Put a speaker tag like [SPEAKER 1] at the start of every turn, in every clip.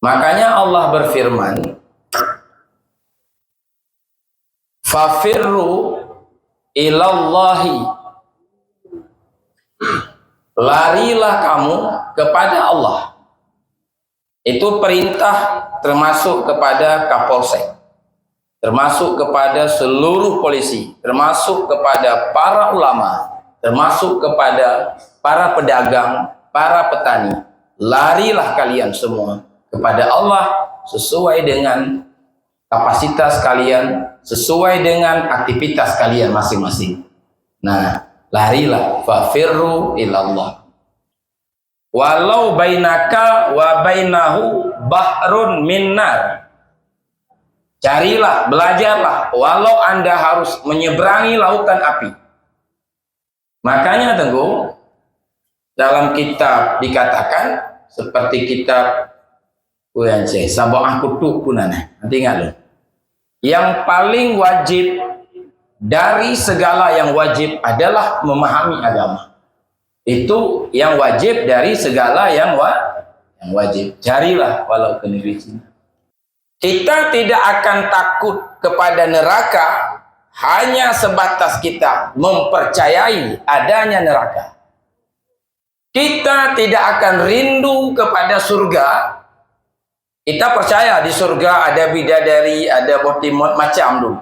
[SPEAKER 1] Makanya Allah berfirman, fafirru ilallahi, larilah kamu kepada Allah. Itu perintah termasuk kepada Kapolsek, termasuk kepada seluruh polisi, termasuk kepada para ulama, termasuk kepada para pedagang, para petani. Larilah kalian semua kepada Allah sesuai dengan kapasitas kalian, sesuai dengan aktivitas kalian masing-masing. Nah, larilah, fafirru ilallah. Walau bainaka wa bainahu bahrun minnar. Carilah, belajarlah, walau Anda harus menyeberangi lautan api. Makanya Tengku, dalam kitab dikatakan seperti kitab UNC Sabah Kutu punana. Nanti ingat loh. Yang paling wajib dari segala yang wajib adalah memahami agama. Itu yang wajib dari segala yang wajib. Carilah walau ke negeri Cina. Kita tidak akan takut kepada neraka hanya sebatas kita mempercayai adanya neraka. Kita tidak akan rindu kepada surga. Kita percaya di surga ada bidadari, ada botimot macam dulu.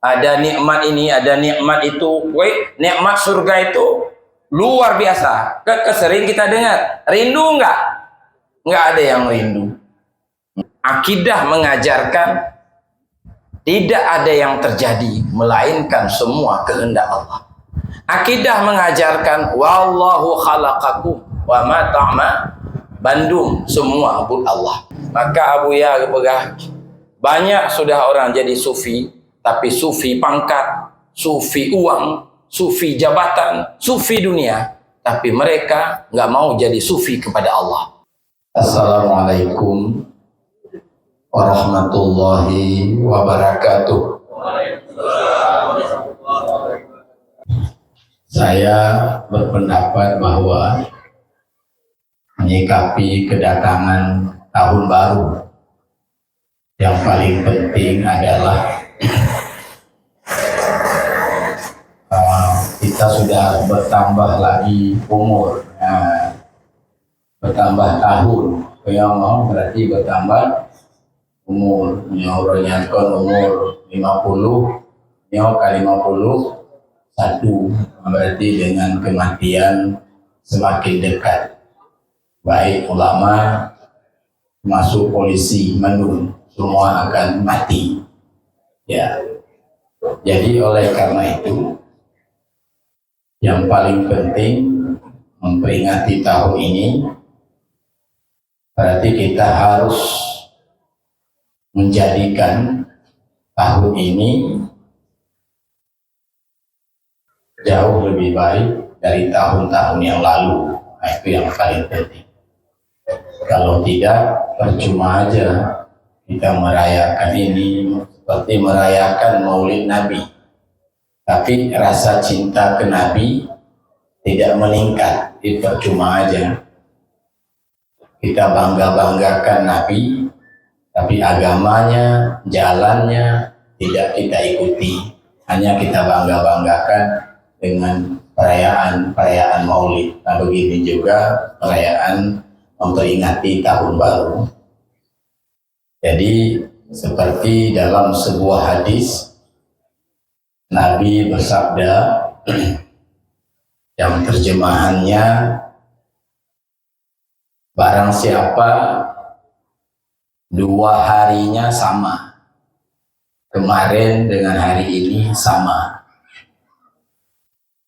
[SPEAKER 1] Ada nikmat ini, ada nikmat itu. Nikmat surga itu luar biasa. Kesering kita dengar. Rindu enggak? Enggak ada yang rindu. Akidah mengajarkan tidak ada yang terjadi melainkan semua kehendak Allah. Akidah mengajarkan wallahu khalaqakum wa ma ta'malun, semua buat Allah. Maka Abu Ya banyak sudah orang jadi sufi, tapi sufi pangkat, sufi uang, sufi jabatan, sufi dunia, tapi mereka nggak mau jadi sufi kepada Allah. Assalamualaikum warahmatullahi wabarakatuh. Saya berpendapat bahwa menyikapi kedatangan tahun baru, yang paling penting adalah kita sudah bertambah lagi umur, bertambah tahun, yang mau berarti bertambah umur. Nyornya kon umur 50, nyor kali 51, berarti dengan kematian semakin dekat. Baik ulama, masuk polisi, menun, semua akan mati. Ya, jadi oleh karena itu, yang paling penting memperingati tahun ini, berarti kita harus menjadikan tahun ini jauh lebih baik dari tahun-tahun yang lalu. Nah, itu yang paling penting. Kalau tidak, percuma aja kita merayakan ini seperti merayakan Maulid Nabi, tapi rasa cinta ke Nabi tidak meningkat. Itu percuma aja. Kita bangga-banggakan Nabi, tapi agamanya, jalannya tidak kita ikuti. Hanya kita bangga-banggakan dengan perayaan Maulid. Nah, begini juga perayaan memperingati tahun baru. Jadi seperti dalam sebuah hadis, Nabi bersabda yang terjemahannya, barang siapa dua harinya sama, kemarin dengan hari ini sama,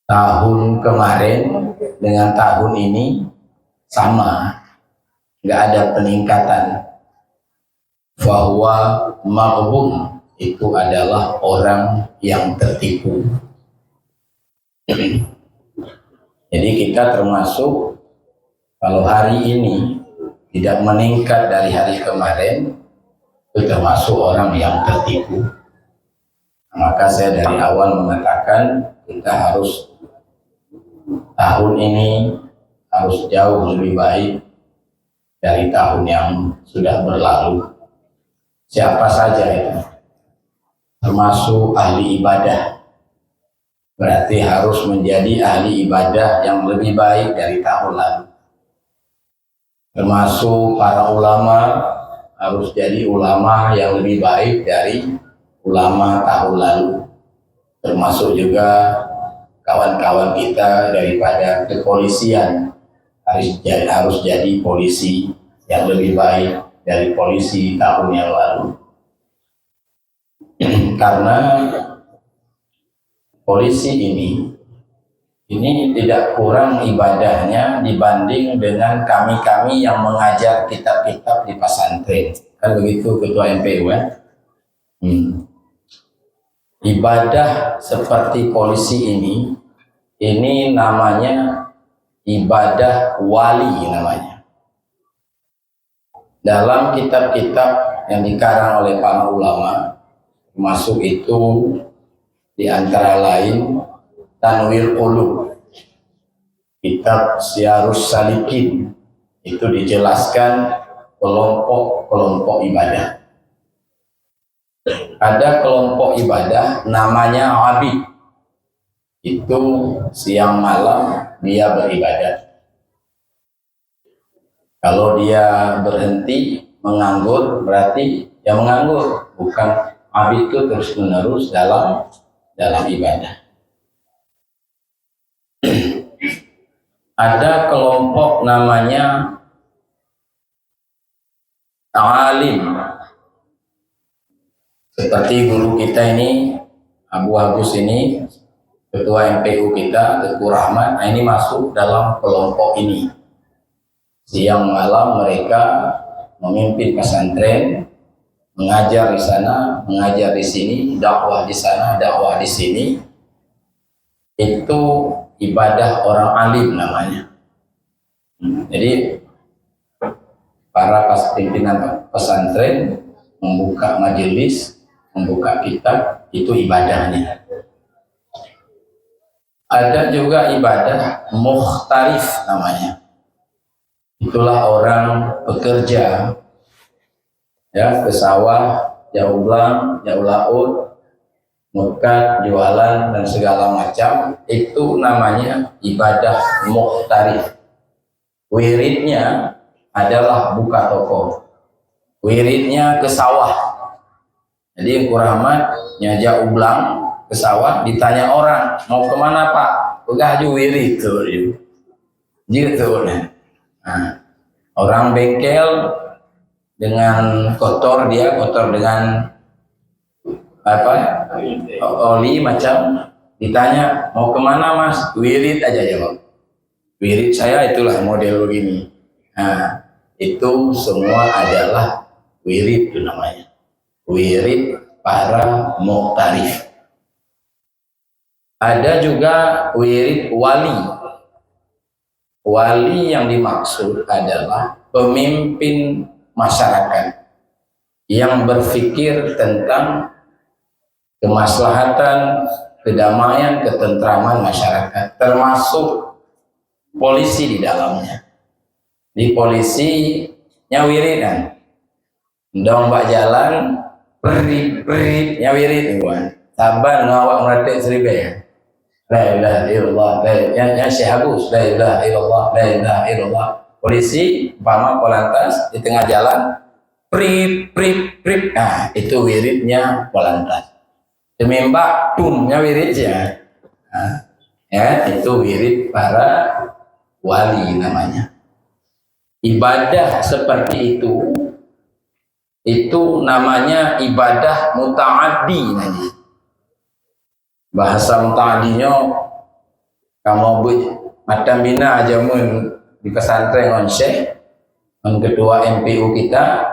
[SPEAKER 1] tahun kemarin dengan tahun ini sama, nggak ada peningkatan, fahuwa maghbun, itu adalah orang yang tertipu. Jadi kita termasuk, kalau hari ini tidak meningkat dari hari kemarin, itu termasuk orang yang tertipu. Maka saya dari awal mengatakan kita harus tahun ini harus jauh lebih baik dari tahun yang sudah berlalu. Siapa saja itu, termasuk ahli ibadah, berarti harus menjadi ahli ibadah yang lebih baik dari tahun lalu. Termasuk para ulama, harus jadi ulama yang lebih baik dari ulama tahun lalu. Termasuk juga kawan-kawan kita daripada kepolisian, harus jadi polisi yang lebih baik dari polisi tahun yang lalu. Karena polisi ini tidak kurang ibadahnya dibanding dengan kami-kami yang mengajar kitab-kitab di pesantren. Kan begitu Ketua MPU ya? Ibadah seperti polisi ini namanya ibadah wali namanya. Dalam kitab-kitab yang dikarang oleh para ulama, termasuk itu di antara lain Tanwir Ulum, kitab Syarus Salikin, itu dijelaskan kelompok-kelompok ibadah. Ada kelompok ibadah namanya abid, itu siang malam dia beribadah. Kalau dia berhenti menganggur, berarti dia menganggur, bukan abid itu terus menerus dalam ibadah. Ada kelompok namanya alim, seperti guru kita ini, Abu Agus ini, Ketua MPU kita, Teguh Rahmat, nah ini masuk dalam kelompok ini. Siang malam mereka memimpin pesantren, mengajar di sana, mengajar di sini, dakwah di sana, dakwah di sini. Itu ibadah orang alim namanya. Jadi para pimpinan pesantren membuka majelis, membuka kitab, itu ibadahnya. Ada juga ibadah mukhtarif namanya. Itulah orang bekerja ya, ke sawah, jauh belang, jauh laut, mukat, jualan dan segala macam, itu namanya ibadah mukhtarif. Wiridnya adalah buka toko, wiridnya ke sawah. Jadi yang kurahmat nyajak ublang ke sawah, ditanya orang mau kemana pak, pegaju wirid tuh gitu. Nah, orang bengkel dengan kotor, dia kotor dengan apa oli macam, ditanya mau kemana mas, wirid aja jawab, wirid saya itulah model begini. Nah, itu semua adalah wirid itu namanya, wirid para mukhtarif. Ada juga wirid wali. Wali yang dimaksud adalah pemimpin masyarakat yang berpikir tentang kemaslahatan, kedamaian, ketentraman masyarakat, termasuk polisi di dalamnya. Di polisinya wirid kan, dong mbak jalan, perip nyawirid nih, sabar ngawak meratik seribu ya. La ilaha illallah, yang Syekh Agus, la ilaha illallah, la ilaha illallah. Polisi, umpama polantas di tengah jalan, prip. Nah, itu wiridnya polantas. Demi mbak, tumnya wiridnya. Nah, ya, itu wirid para wali namanya. Ibadah seperti itu namanya ibadah muta'addi nanti. Bahasa muta'addinya kamu macam bina aja di pesantren Syekh, ketua MPU kita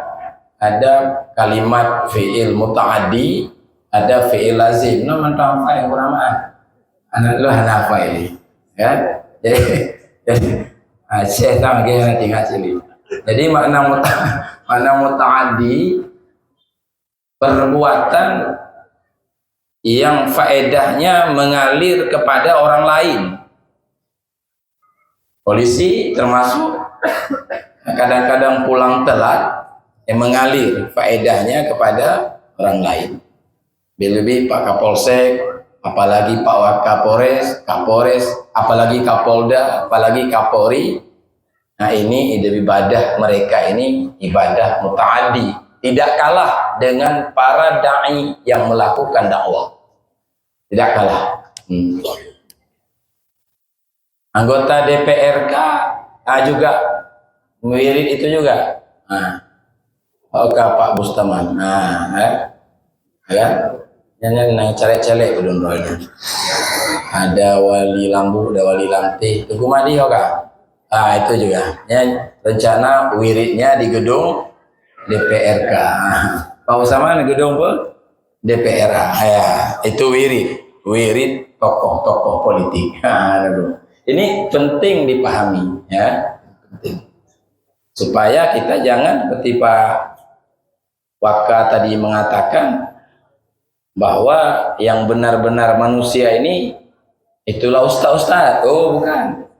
[SPEAKER 1] ada kalimat fi'il muta'addi, ada fi'il lazim. Nah, mentang yang beramaan. Anak lu hanafa ini, ya. Jadi Syekh tahu gimana tinggal sini. Jadi makna muta'addi perbuatan yang faedahnya mengalir kepada orang lain. Polisi termasuk kadang-kadang pulang telat yang mengalir faedahnya kepada orang lain. Lebih Pak Kapolsek, apalagi Pak Wakapolres, Kapolres, apalagi Kapolda, apalagi Kapolri. Nah ini ibadah mereka ini ibadah mutaaddi, tidak kalah dengan para dai yang melakukan dakwah, tidak kalah. Anggota DPRK juga wirid itu juga. Oke Pak Bustaman. Ya, yang celek-celek belum rohnya. Ada wali lambu, ada wali lamti. Tunggu mandi oka. Itu juga. Ya, rencana wiridnya di gedung DPRK. Pak Bustaman di gedung DPR. Ya, itu wirid tokoh-tokoh politik. Ini penting dipahami, ya, penting. Supaya kita jangan seperti Pak Waka tadi mengatakan bahwa yang benar-benar manusia ini itulah ustaz-ustaz. Oh, bukan.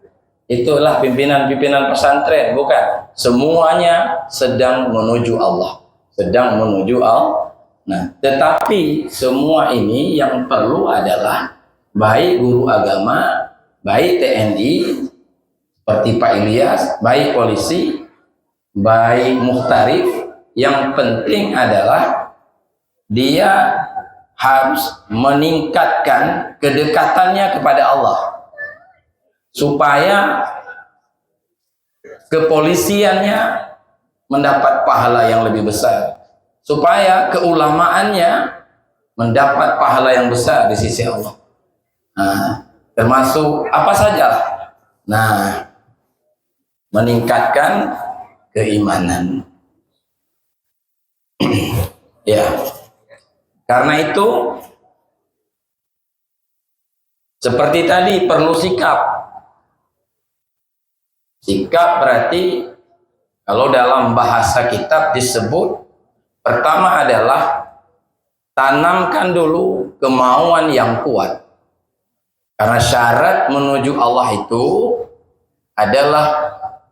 [SPEAKER 1] Itulah pimpinan-pimpinan pesantren, bukan. Semuanya sedang menuju Allah, sedang menuju Allah. Nah, tetapi semua ini yang perlu adalah baik guru agama, baik TNI seperti Pak Ilyas, baik polisi, baik muhtarif, yang penting adalah dia harus meningkatkan kedekatannya kepada Allah supaya kepolisiannya mendapat pahala yang lebih besar, supaya keulamaannya mendapat pahala yang besar di sisi Allah. Termasuk apa saja. Meningkatkan keimanan. Ya. Karena itu seperti tadi perlu sikap. Sikap berarti kalau dalam bahasa kitab disebut pertama adalah tanamkan dulu kemauan yang kuat. Karena syarat menuju Allah itu adalah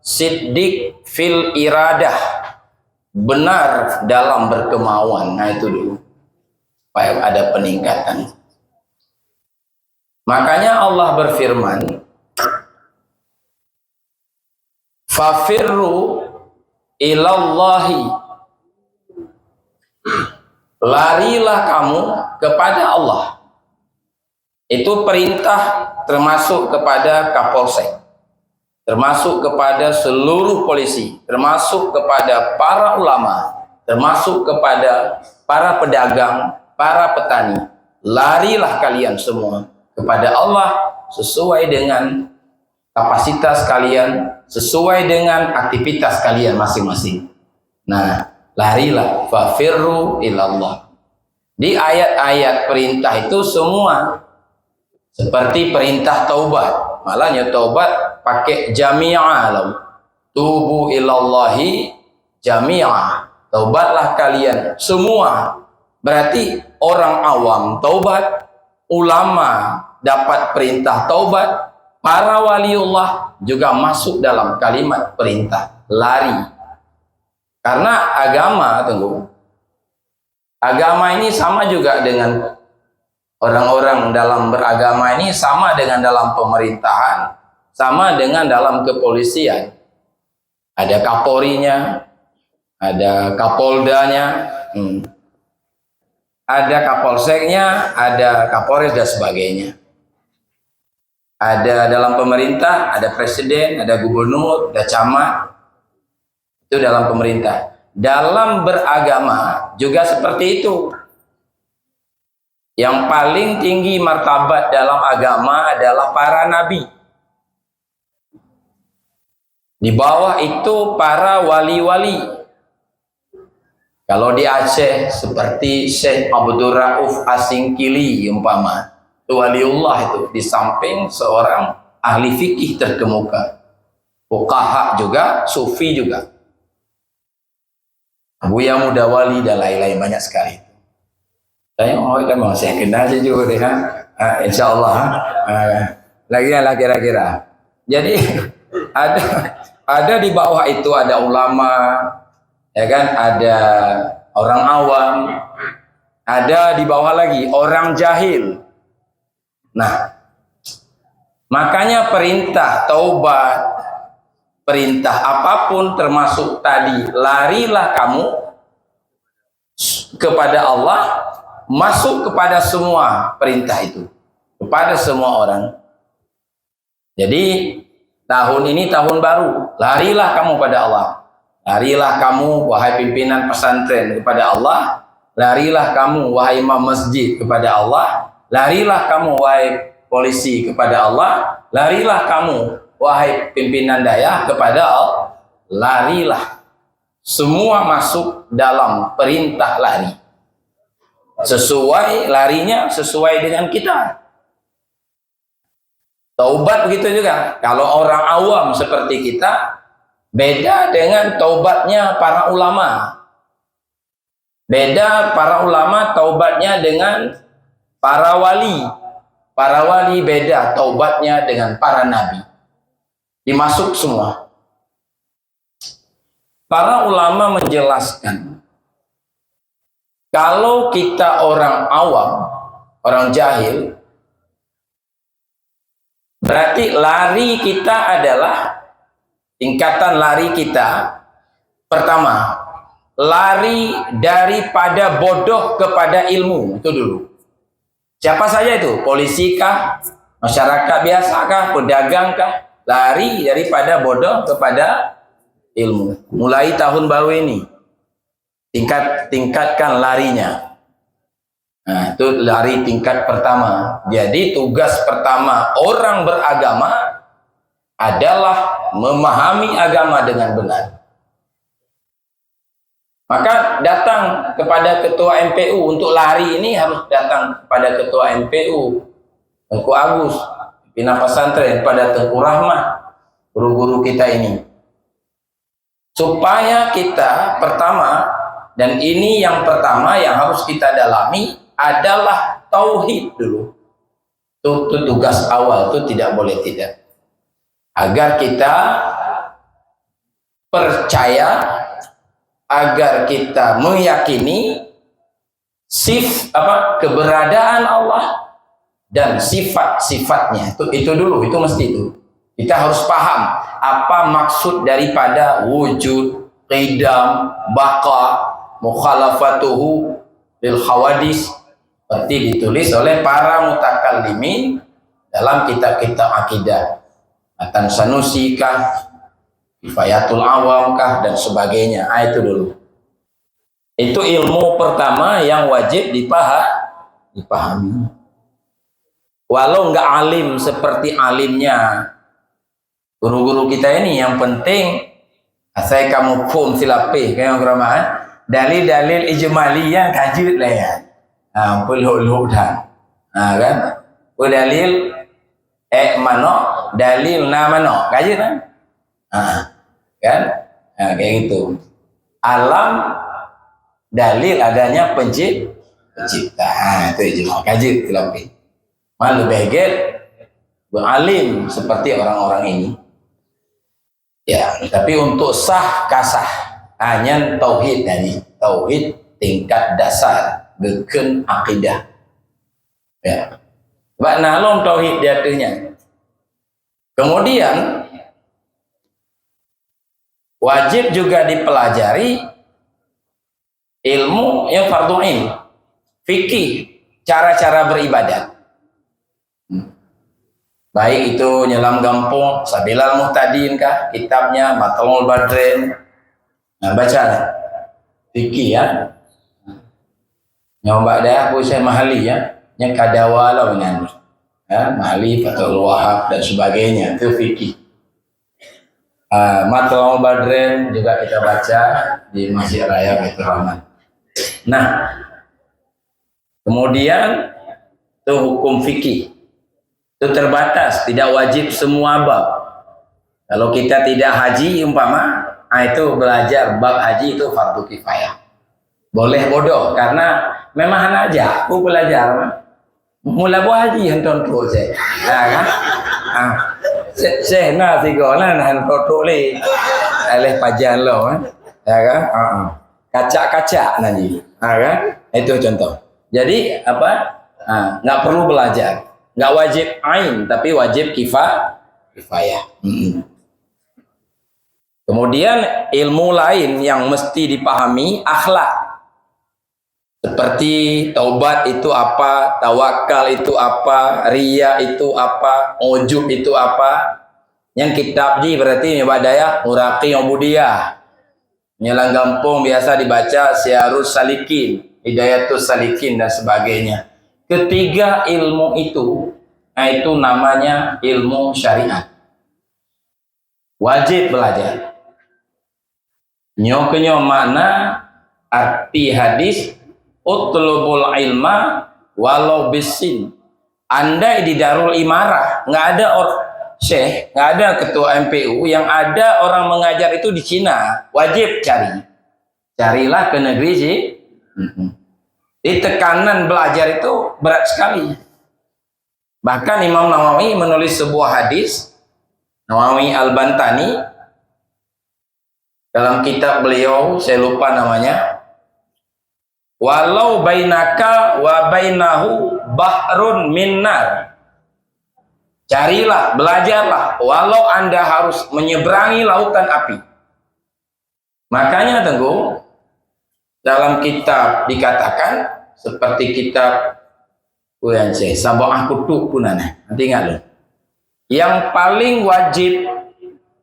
[SPEAKER 1] siddiq fil iradah, benar dalam berkemauan. Nah itu dulu, supaya ada peningkatan. Makanya Allah berfirman, fafirru ilallahi, larilah kamu kepada Allah. Itu perintah termasuk kepada Kapolsek, termasuk kepada seluruh polisi, termasuk kepada para ulama, termasuk kepada para pedagang, para petani. Larilah kalian semua kepada Allah sesuai dengan kapasitas kalian, sesuai dengan aktivitas kalian masing-masing. Nah, larilah, fafirru ilallah. Di ayat-ayat perintah itu semua seperti perintah taubat, malahnya taubat pakai jami'ah, tubu ilallahi jami'ah, taubatlah kalian semua. Berarti orang awam taubat, ulama dapat perintah taubat, para waliullah juga masuk dalam kalimat perintah lari. Karena agama ini sama juga dengan orang-orang dalam beragama ini, sama dengan dalam pemerintahan, sama dengan dalam kepolisian. Ada kapolrinya, ada kapoldanya, ada kapolseknya, ada kapolres dan sebagainya. Ada dalam pemerintah, ada presiden, ada gubernur, ada camat. Itu dalam pemerintah. Dalam beragama juga seperti itu. Yang paling tinggi martabat dalam agama adalah para nabi. Di bawah itu para wali-wali. Kalau di Aceh seperti Syekh Abdul Rauf Asingkili umpama, itu waliullah itu, di samping seorang ahli fikih terkemuka. Fuqaha juga, sufi juga. Buya Mudawali dan lain-lain banyak sekali. Saya kan saya kenal juga deh kan. Insya Allah lagi lah kira-kira. Jadi Ada di bawah itu ada ulama, ya kan, ada orang awam, ada di bawah lagi orang jahil. Nah, makanya perintah taubat, perintah apapun termasuk tadi, larilah kamu kepada Allah, masuk kepada semua perintah itu, kepada semua orang. Jadi tahun ini tahun baru, larilah kamu pada Allah. Larilah kamu wahai pimpinan pesantren kepada Allah, larilah kamu wahai imam masjid kepada Allah, larilah kamu wahai polisi kepada Allah, larilah kamu wahai pimpinan daya kepada Allah. Larilah. Semua masuk dalam perintah lari. Sesuai larinya sesuai dengan kita. Taubat begitu juga. Kalau orang awam seperti kita, beda dengan taubatnya para ulama. Beda para ulama taubatnya dengan para wali. Para wali beda taubatnya dengan para nabi. Dimasuk semua. Para ulama menjelaskan, kalau kita orang awam, orang jahil, berarti lari kita adalah tingkatan lari kita. Pertama, lari daripada bodoh kepada ilmu. Itu dulu. Siapa saja itu? Polisi kah? Masyarakat biasa kah? Pedagang kah? Lari daripada bodoh kepada ilmu. Mulai tahun baru ini, tingkatkan larinya. Nah, itu lari tingkat pertama. Jadi tugas pertama orang beragama adalah memahami agama dengan benar. Maka datang kepada ketua MPU untuk lari ini harus datang kepada ketua MPU, Tengku Agus, pimpinan pesantren, pada Tengku Rahmat, guru-guru kita ini. Supaya kita pertama, dan ini yang pertama yang harus kita dalami adalah tauhid dulu. Itu tugas awal, itu tidak boleh tidak. Agar kita percaya, agar kita meyakini keberadaan Allah dan sifat-sifatnya. Itu dulu, itu mesti itu. Kita harus paham apa maksud daripada wujud, qidam, baqa, mukhalafatuhu lil hawadis, seperti ditulis oleh para mutakallimin dalam kitab-kitab akidah. Matan Sanusi kah, Kifayatul Awam kah, dan sebagainya. Itu dulu. Itu ilmu pertama yang wajib dipahami. Walau nggak alim seperti alimnya guru-guru kita ini, yang penting saya kamu pun silapi kayak orang dalil-dalil ijmaliyah kajut lah ya. Peluk-luk dah. Kan? Dalil mano, dalil na mano, kajut kan? Kan? Kayak gitu. Alam dalil adanya pencipta. Itu ijma kajut silapi. Malu begel beralim seperti orang-orang ini. Ya, tapi untuk sah kasah hanya tauhid tadi, tauhid tingkat dasar, beken akidah. Ya, bak nalom tauhid jatuhnya. Kemudian wajib juga dipelajari ilmu yang fardhu ain, fikih, cara-cara beribadat. Baik itu nyelam gampung, Sabilal Muhtadin kah, kitabnya Matlul Badrin. Nah, baca fikih ya. Nyoba dah aku saya mahali ya. Nya kadawala dengan ya, mahali Fathul Wahab dan sebagainya, itu fikih. Matlul Badrin juga kita baca di Masjid Raya Baitur Rahman. Nah, kemudian itu hukum fikih. Itu terbatas, tidak wajib semua bab. Kalau kita tidak haji umpama, itu belajar bab haji itu fardu kifayah. Boleh bodoh karena memang aja aku belajar. Mula buat haji henton tu saya. Kan? Sehna tiga lah nahan produk le. Alih pajan lo ya kan? Kacak-kacak nanti. Kan? Itu contoh. Jadi apa? Nggak perlu belajar. Nggak wajib ain tapi wajib kifayah. Kemudian ilmu lain yang mesti dipahami akhlak. Seperti taubat itu apa, tawakal itu apa, riya itu apa, ujub itu apa. Yang kitab di berarti ibadaya uraqi ubudiyah. Nyelang gampung biasa dibaca Syiarus Salikin, Hidayatus Salikin dan sebagainya. Ketiga ilmu itu namanya ilmu syariat. Wajib belajar. Nyokenyo makna arti hadis utlubul ilma walau bisin. Andai di Darul Imarah nggak ada syekh, nggak ada ketua MPU, yang ada orang mengajar itu di Cina, wajib carilah ke negeri sih. Di tekanan belajar itu berat sekali. Bahkan Imam Nawawi menulis sebuah hadis, Nawawi Al-Bantani, dalam kitab beliau, saya lupa namanya, walau bainaka wa bainahu bahrun minnar. Carilah, belajarlah, walau Anda harus menyeberangi lautan api. Makanya tunggu, dalam kitab dikatakan, seperti kitab UNC, Sabah Kutuk punana. Nanti ingat loh. Yang paling wajib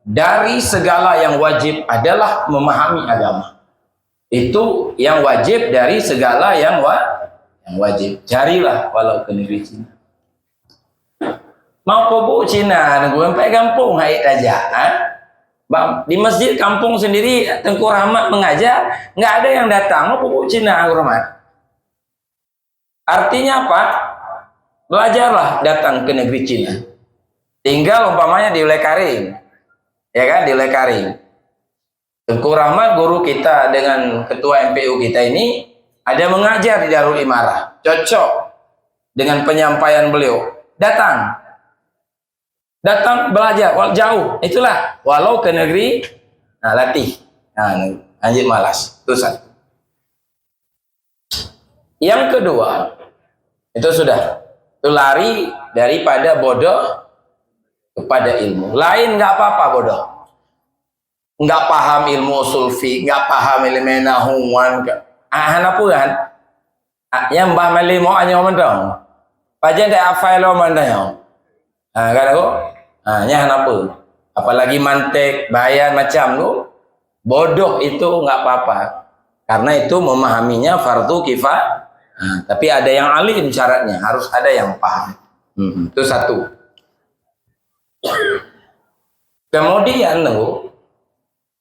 [SPEAKER 1] dari segala yang wajib adalah memahami agama. Itu yang wajib dari segala yang wajib. Carilah walau ke negeri Cina. Mau pobok Cina, nunggu sampai kampung haid aja. Di masjid kampung sendiri Tengku Rahmat mengajar, nggak ada yang datang. Mau pobok Cina, Tengku Rahmat. Artinya apa? Belajarlah datang ke negeri Cina. Tinggal umpamanya di Lekaring. Ya kan, di Lekaring. Tengku Rahmat guru kita dengan ketua MPU kita ini ada mengajar di Darul Imarah. Cocok dengan penyampaian beliau. Datang belajar, jauh. Itulah walau ke negeri latih. Anjir malas. Itu satu. Yang kedua, itu sudah. Itu lari daripada bodoh kepada ilmu. Lain nggak apa-apa bodoh. Nggak paham ilmu usul fiqh, nggak paham ilmu nahuan. Apa kan? Yang Mbah Meli mau anyo mendong. Pajen tak hafal lo mandang. Kan aku? Nya apa? Apalagi mantek, bayan macam tu. Bodoh itu nggak apa-apa. Karena itu memahaminya fardu kifayah. Tapi ada yang alim syaratnya, harus ada yang paham. Itu satu. Kemudian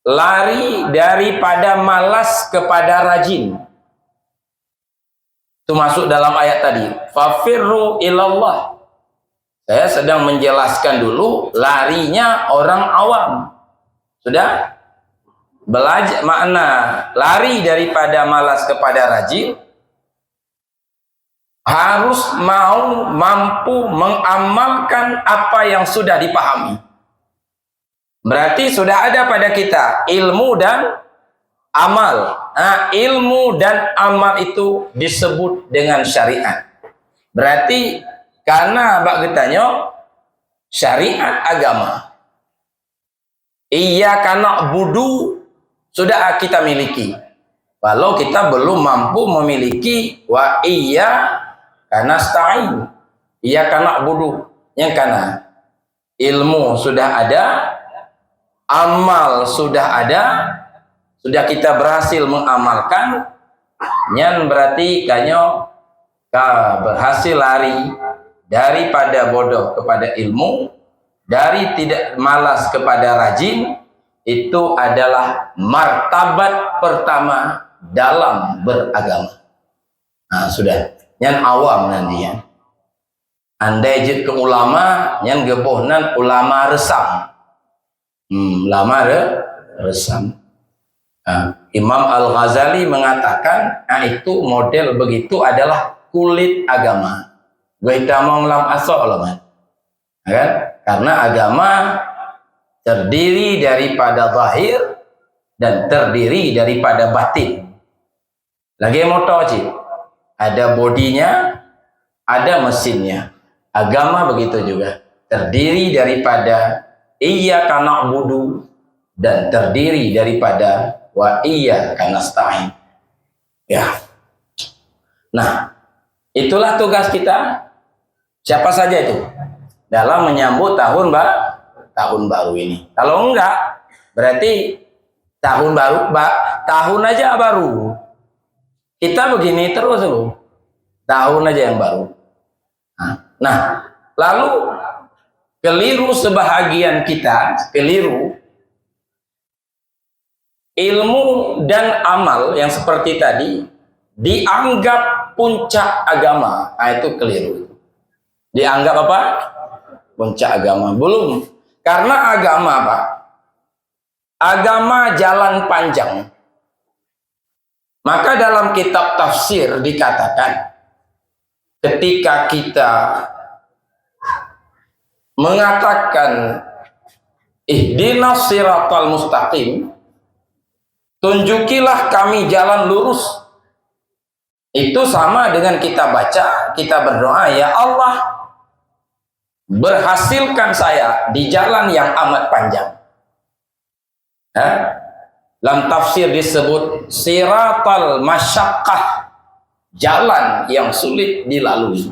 [SPEAKER 1] lari daripada malas kepada rajin. Itu masuk dalam ayat tadi. Fafirru ilallah. Saya sedang menjelaskan dulu larinya orang awam. Sudah? Belajar makna lari daripada malas kepada rajin. Harus mampu mengamalkan apa yang sudah dipahami. Berarti sudah ada pada kita ilmu dan amal. Ilmu dan amal itu disebut dengan syariat. Berarti karena bak getanya syariat agama. Iyyaka na'budu sudah kita miliki. Walau kita belum mampu memiliki wa karena nasta'in. Iyyaka na'budu yang karena ilmu sudah ada, amal sudah ada, sudah kita berhasil mengamalkan, nyan berarti kanyo ka berhasil lari daripada bodoh kepada ilmu, dari tidak malas kepada rajin. Itu adalah martabat pertama dalam beragama. Sudah nyan awam nanti ya. Andai jid ke ulama nyan gebohnan ulama resam. Ulama resam. Imam Al-Ghazali mengatakan itu model begitu adalah kulit agama. Gue tamong lam asol kan? Karena agama terdiri daripada zahir dan terdiri daripada batin. Lagi motor cik, ada bodinya, ada mesinnya. Agama begitu juga, terdiri daripada iyyaka na'budu dan terdiri daripada wa iyyaka nasta'in. Ya. Nah, itulah tugas kita. Siapa saja itu dalam menyambut tahun baru ini. Kalau enggak, berarti tahun baru, tahun aja baru. Kita begini terus loh. Tahun aja yang baru. Nah, lalu keliru sebahagian kita, keliru ilmu dan amal yang seperti tadi dianggap puncak agama. Nah, itu keliru. Dianggap apa? Puncak agama. Belum. Karena agama, Pak, agama jalan panjang. Maka dalam kitab tafsir dikatakan, ketika kita mengatakan ihdinas siratal mustaqim, tunjukilah kami jalan lurus, itu sama dengan kita baca, kita berdoa, ya Allah, berhasilkan saya di jalan yang amat panjang. Dalam tafsir disebut siratal masyaqqah, jalan yang sulit dilalui.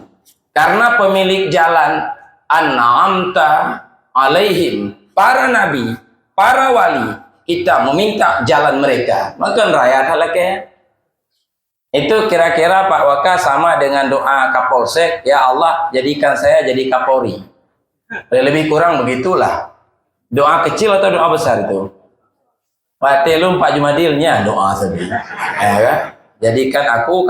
[SPEAKER 1] Karena pemilik jalan an'amta alaihim, para nabi, para wali, kita meminta jalan mereka. Maka rakyat halaknya. Itu kira-kira Pak Waka sama dengan doa Kapolsek, ya Allah jadikan saya jadi Kapolri. Lebih kurang begitulah. Doa kecil atau doa besar itu? Pak Telum Pak Jumadilnya doa saja. Ya kan? Jadikan aku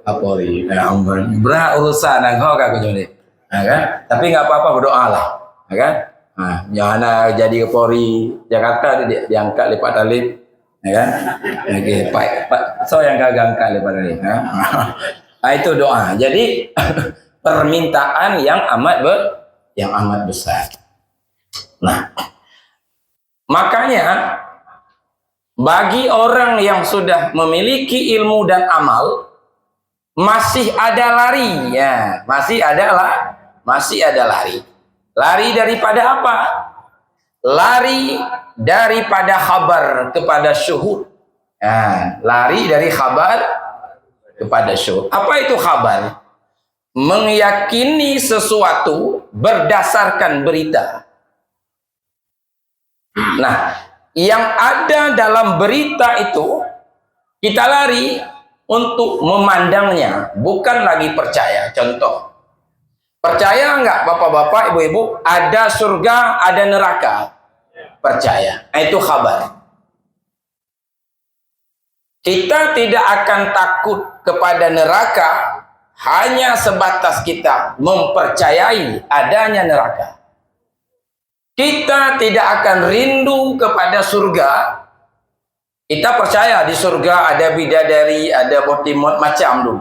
[SPEAKER 1] Kapolri. Ya ampun, berat urusan engkau kak Jumadil. Ya kan? Tapi nggak apa-apa, berdoa lah. Ya kan? Nah, jangan jadi Kapolri Jakarta diangkat oleh Pak Talib. Ya kan? Oke, Pak so yang kagak angkat oleh Pak Talib. Ya? Nah, itu doa. Jadi permintaan yang amat besar. Nah, makanya bagi orang yang sudah memiliki ilmu dan amal, masih ada lari, ya, masih ada lari. Lari daripada apa? Lari daripada khabar kepada syuhud. Ya, lari dari khabar kepada syuhud. Apa itu khabar? Meyakini sesuatu berdasarkan berita. Nah, yang ada dalam berita itu kita lari untuk memandangnya, bukan lagi percaya. Contoh, percaya enggak bapak-bapak, ibu-ibu, ada surga, ada neraka? Percaya. Itu khabar. Kita tidak akan takut kepada neraka hanya sebatas kita mempercayai adanya neraka. Kita tidak akan rindu kepada surga. Kita percaya di surga ada bidadari, ada botimot, macam dulu.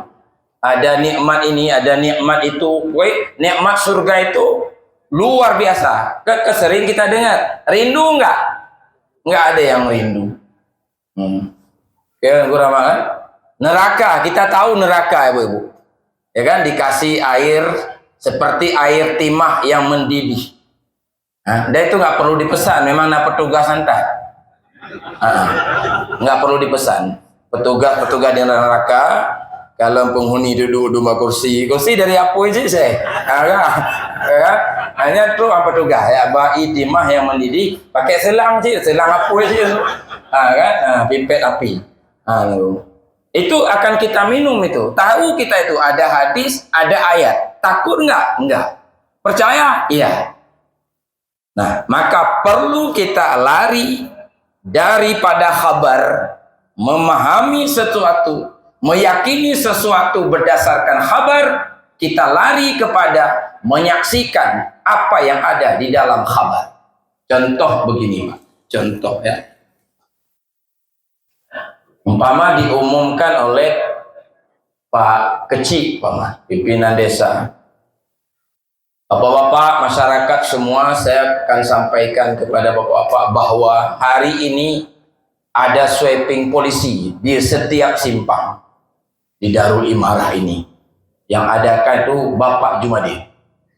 [SPEAKER 1] Ada nikmat ini, ada nikmat itu. Nikmat surga itu luar biasa. Kesering kita dengar. Rindu enggak? Enggak ada yang rindu. Ya, kurang kan? Neraka, kita tahu neraka, ibu-ibu. Ya kan, dikasih air seperti air timah yang mendidih. Dan itu nggak perlu dipesan, memang petugas hantar. Nggak perlu dipesan. Petugas di neraka, kalau penghuni duduk dua kursi dari apa sih saya? Hanya tuh petugas ya, bayi timah yang mendidih, pakai selang sih, selang apa sih? Pipet api. Itu akan kita minum itu. Tahu kita itu ada hadis, ada ayat. Takut nggak? Enggak. Percaya? Iya. Nah, maka perlu kita lari daripada khabar, memahami sesuatu, meyakini sesuatu berdasarkan khabar, kita lari kepada menyaksikan apa yang ada di dalam khabar. Contoh begini, Pak. Contoh ya. Umpama diumumkan oleh Pak Kecik, pimpinan desa. Bapak-bapak, masyarakat semua, saya akan sampaikan kepada bapak-bapak bahwa hari ini ada sweeping polisi di setiap simpang di Darul Imarah ini. Yang adakan itu Bapak Jumadi.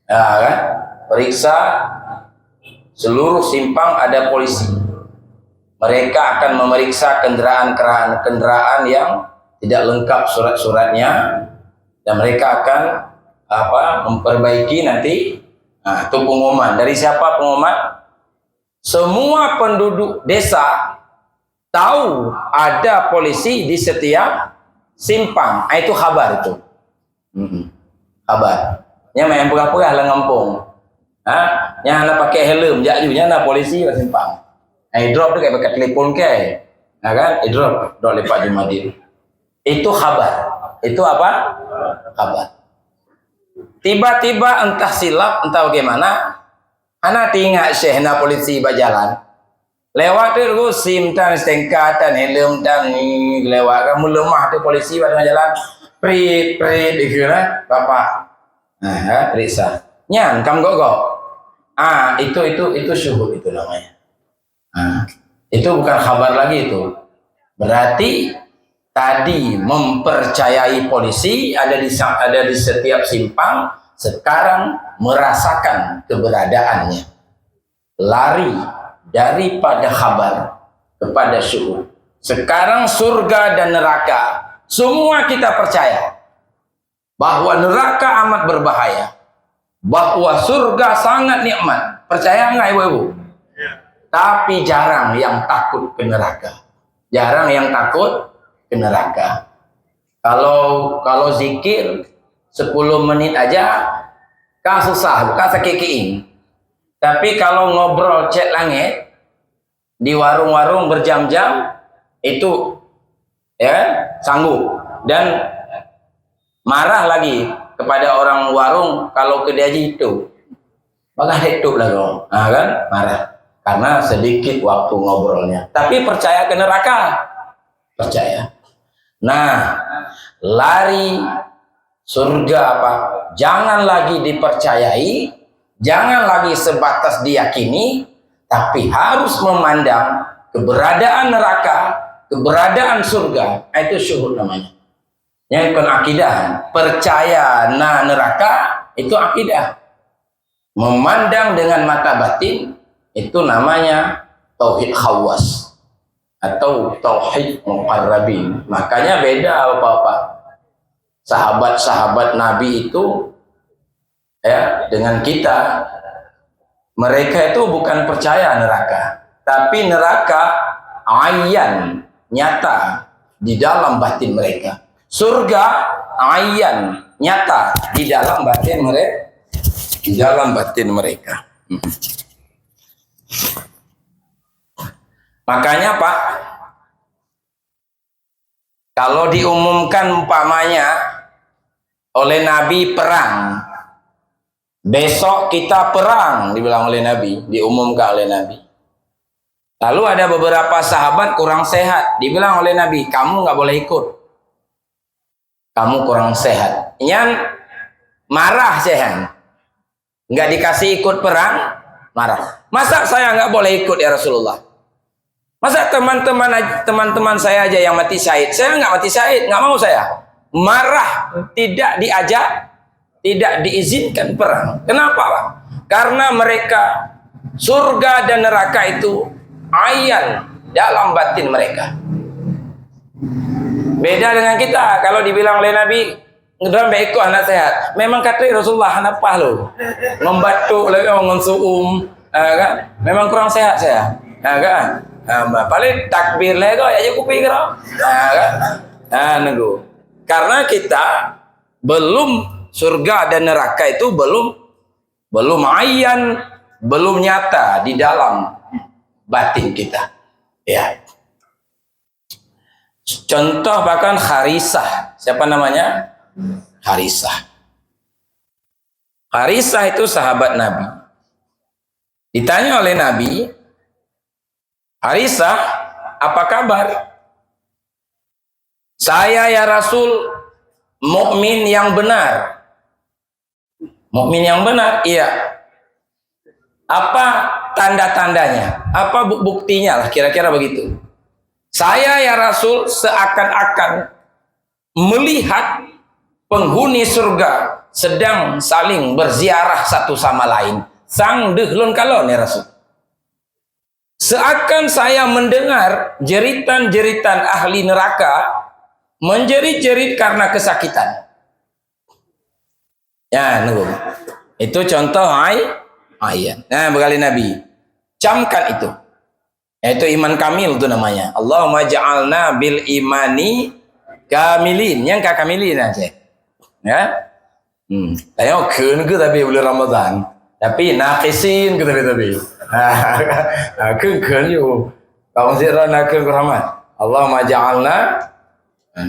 [SPEAKER 1] Nah, kan? Periksa seluruh simpang ada polisi. Mereka akan memeriksa kendaraan yang tidak lengkap surat-suratnya, dan mereka akan memperbaiki nanti. Nah, itu pengumuman. Dari siapa pengumuman? Semua penduduk desa tahu ada polisi di setiap simpang. Itu kabar itu. Kabar. Nya main pegah-pegah lah ngampung. Nya ana pakai helm, jakjunya ana polisi di simpang. Drop tu kayak pakai telepon ke. Nah kan? Drop lepas di Madin. Itu kabar. Itu apa? Kabar. Tiba-tiba entah silap, entah bagaimana, anak tinggal syehna polisi berjalan. Lewat tu SIM dan stengka dan helm dan lewat. Kamu lemah tu polisi pada jalan. Prit dikira bapak. Nah, periksa. Nyan, kamu gogok. Itu syuhud itu namanya. Itu bukan kabar lagi itu. Berarti tadi mempercayai polisi ada di setiap simpang, sekarang merasakan keberadaannya. Lari daripada kabar kepada syuhud. Sekarang surga dan neraka semua kita percaya bahwa neraka amat berbahaya, bahwa surga sangat nikmat. Percaya nggak ibu-ibu? Tapi jarang yang takut ke neraka. Jarang yang takut ke neraka. Kalau zikir 10 menit aja kan susah, bukan sakikiin. Tapi kalau ngobrol chat langit di warung-warung berjam-jam itu ya sanggup. Dan marah lagi kepada orang warung kalau ke dia itu. Maka hidup lah dong. Kan marah karena sedikit waktu ngobrolnya. Tapi percaya ke neraka. Percaya. Nah, lari surga apa? Jangan lagi dipercayai, jangan lagi sebatas diyakini, tapi harus memandang keberadaan neraka, keberadaan surga. Itu syuhud namanya. Yang bukan akidah. Percaya neraka itu akidah. Memandang dengan mata batin itu namanya tauhid khawas atau tauhid muqarrabin. Makanya beda apa-apa. Sahabat-sahabat Nabi itu ya dengan kita, mereka itu bukan percaya neraka, tapi neraka ayan, nyata di dalam batin mereka. Surga ayan, nyata di dalam batin mereka. Di dalam batin mereka. Makanya Pak, kalau diumumkan umpamanya oleh Nabi perang, besok kita perang, dibilang oleh Nabi, diumumkan oleh Nabi. Lalu ada beberapa sahabat kurang sehat, dibilang oleh Nabi, kamu nggak boleh ikut, kamu kurang sehat. Yang marah sehat, nggak dikasih ikut perang, marah. Masa saya nggak boleh ikut ya Rasulullah? Masa teman-teman saya aja yang mati syahid, saya nggak mati syahid, nggak mau saya. Marah, tidak diajak, tidak diizinkan perang. Kenapa Pak? Karena mereka surga dan neraka itu ayan dalam batin mereka. Beda dengan kita, kalau dibilang oleh Nabi, ngedan baikku anak sehat. Memang kata Rasulullah anak pah lo, membatuk lagi mensuum, kan? Memang kurang sehat saya, kan? Paling takbir lagi kok, aja kuping kau, kan? Nunggu. Karena kita belum surga dan neraka itu belum ayan, belum nyata di dalam batin kita. Ya. Contoh bahkan Harisah. Siapa namanya? Harisah. Harisah itu sahabat Nabi. Ditanya oleh Nabi, Harisah, apa kabar? Saya ya Rasul, mukmin yang benar. Mukmin yang benar, iya. Apa tanda-tandanya? Apa buktinya lah, kira-kira begitu. Saya ya Rasul seakan-akan melihat penghuni surga sedang saling berziarah satu sama lain. Sang dehlon kalon ya Rasul. Seakan saya mendengar jeritan-jeritan ahli neraka menjerit-jerit karena kesakitan. Ya, nunggu. Itu contoh ayat. Nah, berkali Nabi. Camkan itu. Yaitu iman kamil itu namanya. Allahumma ja'alna bil imani kamilin. Yang kamilin aja. Ya. Tanya keun ke tapi bulan Ramadan. Tapi naqisin ke tapi. Keun yo. Kau zira nakun rahmat. Allahumma ja'alna.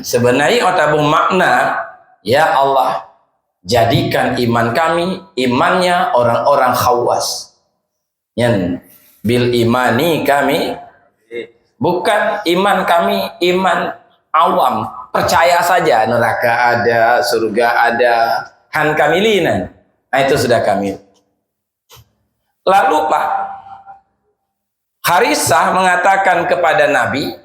[SPEAKER 1] Sebenarnya otabung makna, ya Allah, jadikan iman kami imannya orang-orang khawas. Yang bil imani kami, bukan iman kami iman awam, percaya saja neraka ada, surga ada, han kamilinan. Nah, itu sudah kamil. Lalu Pak Harisah mengatakan kepada Nabi,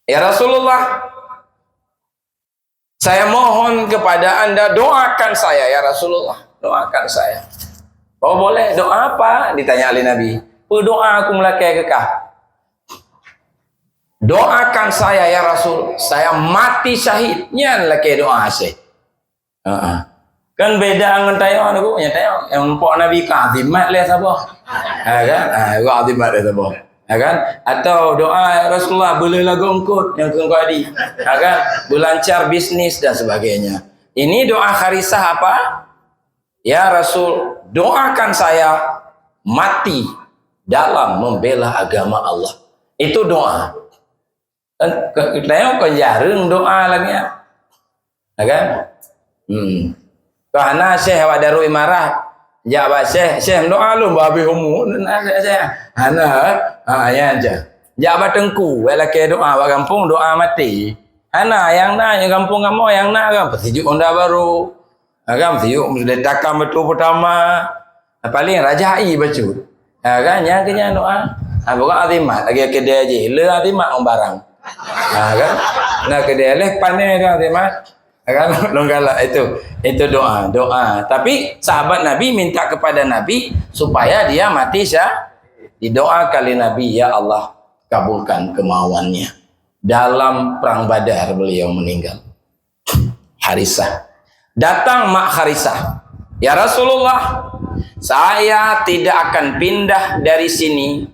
[SPEAKER 1] ya Rasulullah, saya mohon kepada Anda, doakan saya ya Rasulullah, doakan saya. Oh boleh, doa apa? Ditanya oleh Nabi. Doa aku melakai kekah. Doakan saya ya Rasul, saya mati syahid. Nyan laki doa saya. Kan beda dengan tayo aku, ya tayo yang pok Nabi kazimat le sabah. Kan? Kazimat le sabah. Kan? Atau doa Rasulullah boleh lagu engkut yang engkau adi. Kan? Berlancar bisnis dan sebagainya. Ini doa Harisah apa? Ya Rasul, doakan saya mati dalam membela agama Allah. Itu doa. Kita kan jarang doa lagi ya. Kan? Karena Syekh Wadaru Imarah jawab Syekh doa lu babi humu Syekh. Ya aja. Jawab tengku laki doa wa kampung doa mati. Yang kampung kamu yang kan pertijuk onda baru. Kan pertijuk letakkan betul pertama. Paling rajai baca. Kan yang kenya doa. Bukan azimat lagi kedai aja. Le azimat on barang. Kan? Nah kedai leh panen tu azimat. Kan longgala itu doa. Tapi sahabat Nabi minta kepada Nabi supaya dia mati didoa kali Nabi, ya Allah kabulkan kemauannya. Dalam perang Badar beliau meninggal. Harisah datang mak Harisah, ya Rasulullah, saya tidak akan pindah dari sini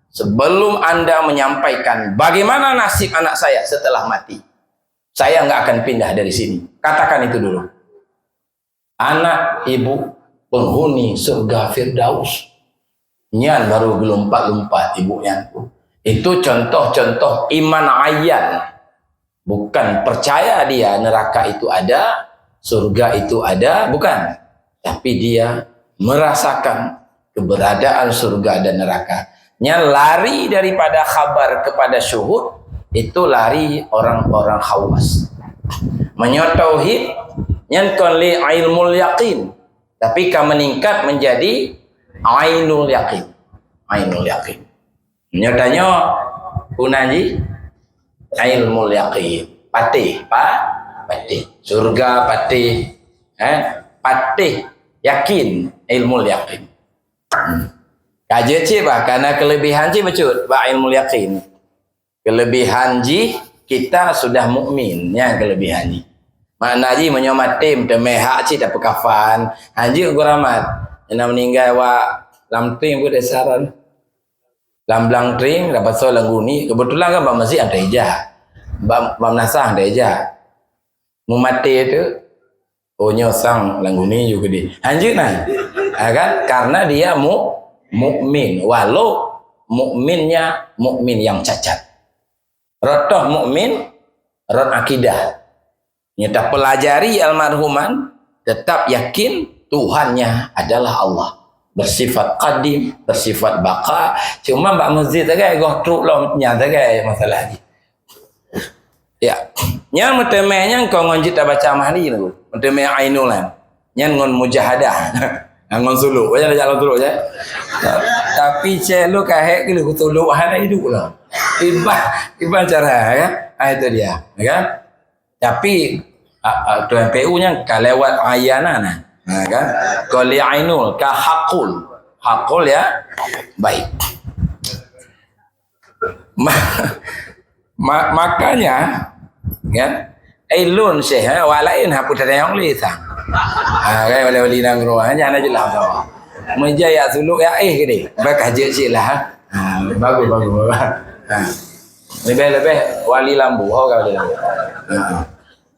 [SPEAKER 1] sebelum Anda menyampaikan bagaimana nasib anak saya setelah mati. Saya nggak akan pindah dari sini. Katakan itu dulu. Anak ibu penghuni surga Firdaus. Nyan baru gelompat-lompat ibunya. Itu contoh-contoh iman ayan. Bukan percaya dia neraka itu ada, surga itu ada, bukan. Tapi dia merasakan keberadaan surga dan neraka. Nyan lari daripada khabar kepada syuhud. Itu lari orang-orang khawas. Menyotauhid nyankon li ilmul yaqin. Tapi kan meningkat menjadi ainul yaqin. Ainul yaqin. Nyatanya punanji ilmul yaqin. Patih, patih. Surga patih. Patih yakin ilmul yaqin. Kaje bah karena kelebihan ji becut ba ilmul yaqin. Kelebihan ji kita sudah mukmin ya kelebihan ji. Makna ji menyomatim temehak ci dapat kafan. Haji guramat. Yang meninggal wa lam tring pun desaran. Lam blang tring dapat so langguni. Kebetulan kan bang masjid ada ijah. Bang nasah ada ijah. Mu mati itu nyosang langguni juga di. Haji nah. Kan karena dia mukmin walau mukminnya mukmin yang cacat. Rotoh mukmin, rot akidah. Kita pelajari almarhuman, tetap yakin Tuhannya adalah Allah. Bersifat qadim, bersifat baqa. Cuma mbak masjid tak gotruk lo nyata masalah ni. Ya, yang metemenya kau ngonjit baca mahli tu. Metemenya ainulan. nyan ngon mujahadah. Ngon suluk, macam nak jalan suluk je. Tapi celo kahek ke lu suluk hana hidup lah. Iban cara ya. Itu dia, kan? Tapi tuan PU nya kalewat ayana nah. Kan? Qali ainul ka haqul. Haqul ya. Baik. Makanya kan ilun syekh walain hapu tadayang lisan. Kan wali nangro hanya ana jelas tahu. Menjaya suluk ya gede. Bakah je silah. Bagus. Lebih wali lambu. Wali lambu.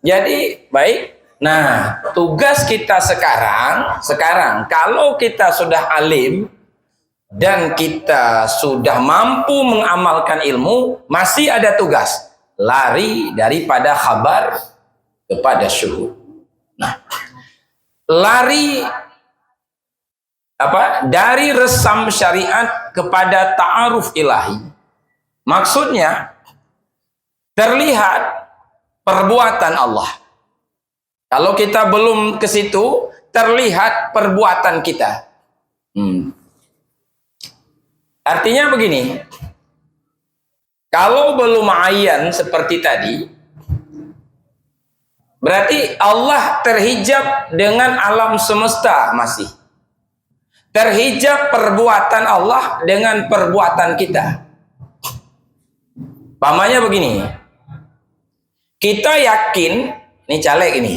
[SPEAKER 1] Jadi baik. Nah, tugas kita sekarang kalau kita sudah alim dan kita sudah mampu mengamalkan ilmu, masih ada tugas lari daripada khabar kepada syuhud. Nah, lari dari resam syariat kepada ta'aruf ilahi. Maksudnya terlihat perbuatan Allah. Kalau kita belum ke situ, terlihat perbuatan kita. Artinya begini, kalau belum ayan seperti tadi, berarti Allah terhijab dengan alam semesta masih. Terhijab perbuatan Allah dengan perbuatan kita. Pamannya begini, kita yakin, ini caleg ini,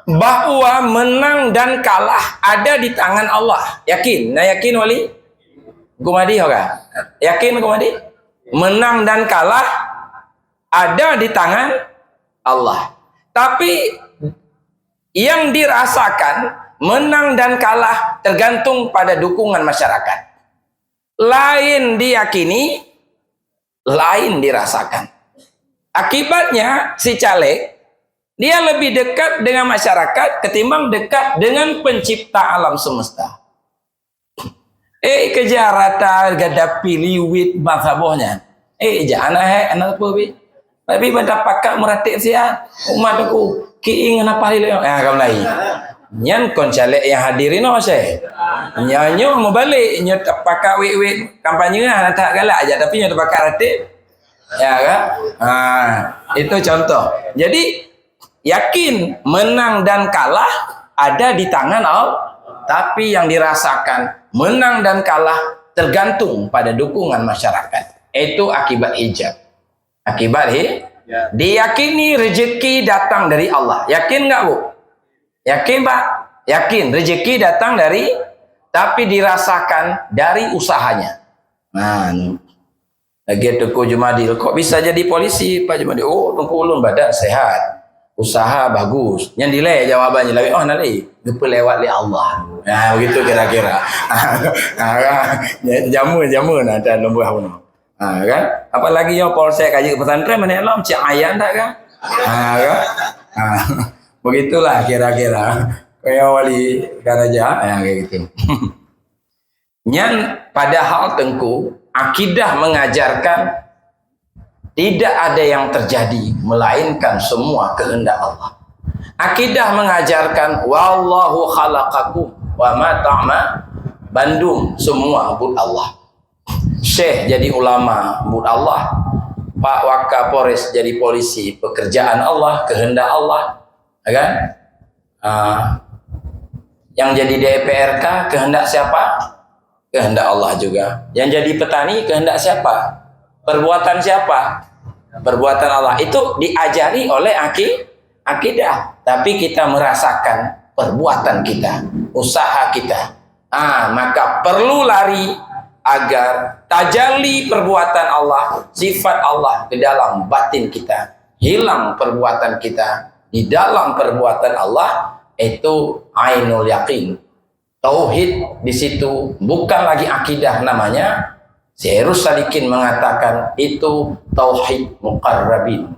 [SPEAKER 1] bahwa menang dan kalah ada di tangan Allah. Yakin? Nah yakin wali? Gumadi hoga. Yakin Gumadi? Menang dan kalah ada di tangan Allah. Tapi yang dirasakan menang dan kalah tergantung pada dukungan masyarakat. Lain diyakini, lain dirasakan. Akibatnya si caleg dia lebih dekat dengan masyarakat ketimbang dekat dengan pencipta alam semesta. Kejarata gadapi liwit mazhabohnya. Jangan anak apa bi? Tapi pada pakak meratik sia umat aku kiing apa lilo. Kamu lain. Nyan kon caleg yang hadirin no saya. Nyanyo mau balik nyot pakak wit kampanye tak galak aja tapi nyot pakak ratik. Ya kan? Itu contoh. Jadi yakin menang dan kalah ada di tangan Allah, tapi yang dirasakan menang dan kalah tergantung pada dukungan masyarakat. Itu akibat ijab. Akibat diyakini rezeki datang dari Allah. Yakin nggak Bu? Yakin Pak? Yakin rezeki datang dari, tapi dirasakan dari usahanya. Nah, lagi Tengku Jumadil, kok bisa jadi polisi Pak Jumadil? Oh, Tengku Ulun badan sehat. Usaha bagus. Yang dileh jawabannya lagi, oh nanti lupa lewat li Allah. Nah, begitu kira-kira. Jamu nah dan lembu haun. Kan? Apalagi yo polsek kaji ke pesantren mana alam cik ayat tak kan? Kan? Begitulah kira-kira. Kayak wali karaja kayak gitu. Nyan padahal Tengku akidah mengajarkan tidak ada yang terjadi melainkan semua kehendak Allah. Akidah mengajarkan wallahu khalaqakum wa ma Bandung semua but Allah. Syekh jadi ulama but Allah. Pak Wakapolres jadi polisi pekerjaan Allah, kehendak Allah, kan? Yang jadi DPRK kehendak siapa? Kehendak Allah juga. Yang jadi petani kehendak siapa? Perbuatan siapa? Perbuatan Allah. Itu diajari oleh akidah. Tapi kita merasakan perbuatan kita, usaha kita. Maka perlu lari agar tajalli perbuatan Allah, sifat Allah ke dalam batin kita. Hilang perbuatan kita di dalam perbuatan Allah, itu ainul yakin. Tauhid di situ bukan lagi akidah namanya. Syekh Salikin mengatakan itu tauhid muqarrabin.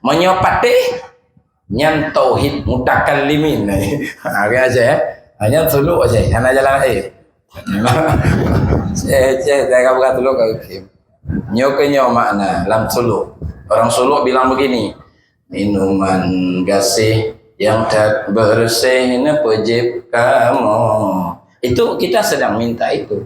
[SPEAKER 1] Menyopatih nyan tauhid mutakallimin. Agak aja ya. Hanya suluk aja. Hanya jalan air. Saya bukan suluk kau. Nyokenyo makna lam suluk. Orang suluk bilang begini. Minuman gasih yang tak bersih pejib kamu. Itu kita sedang minta itu.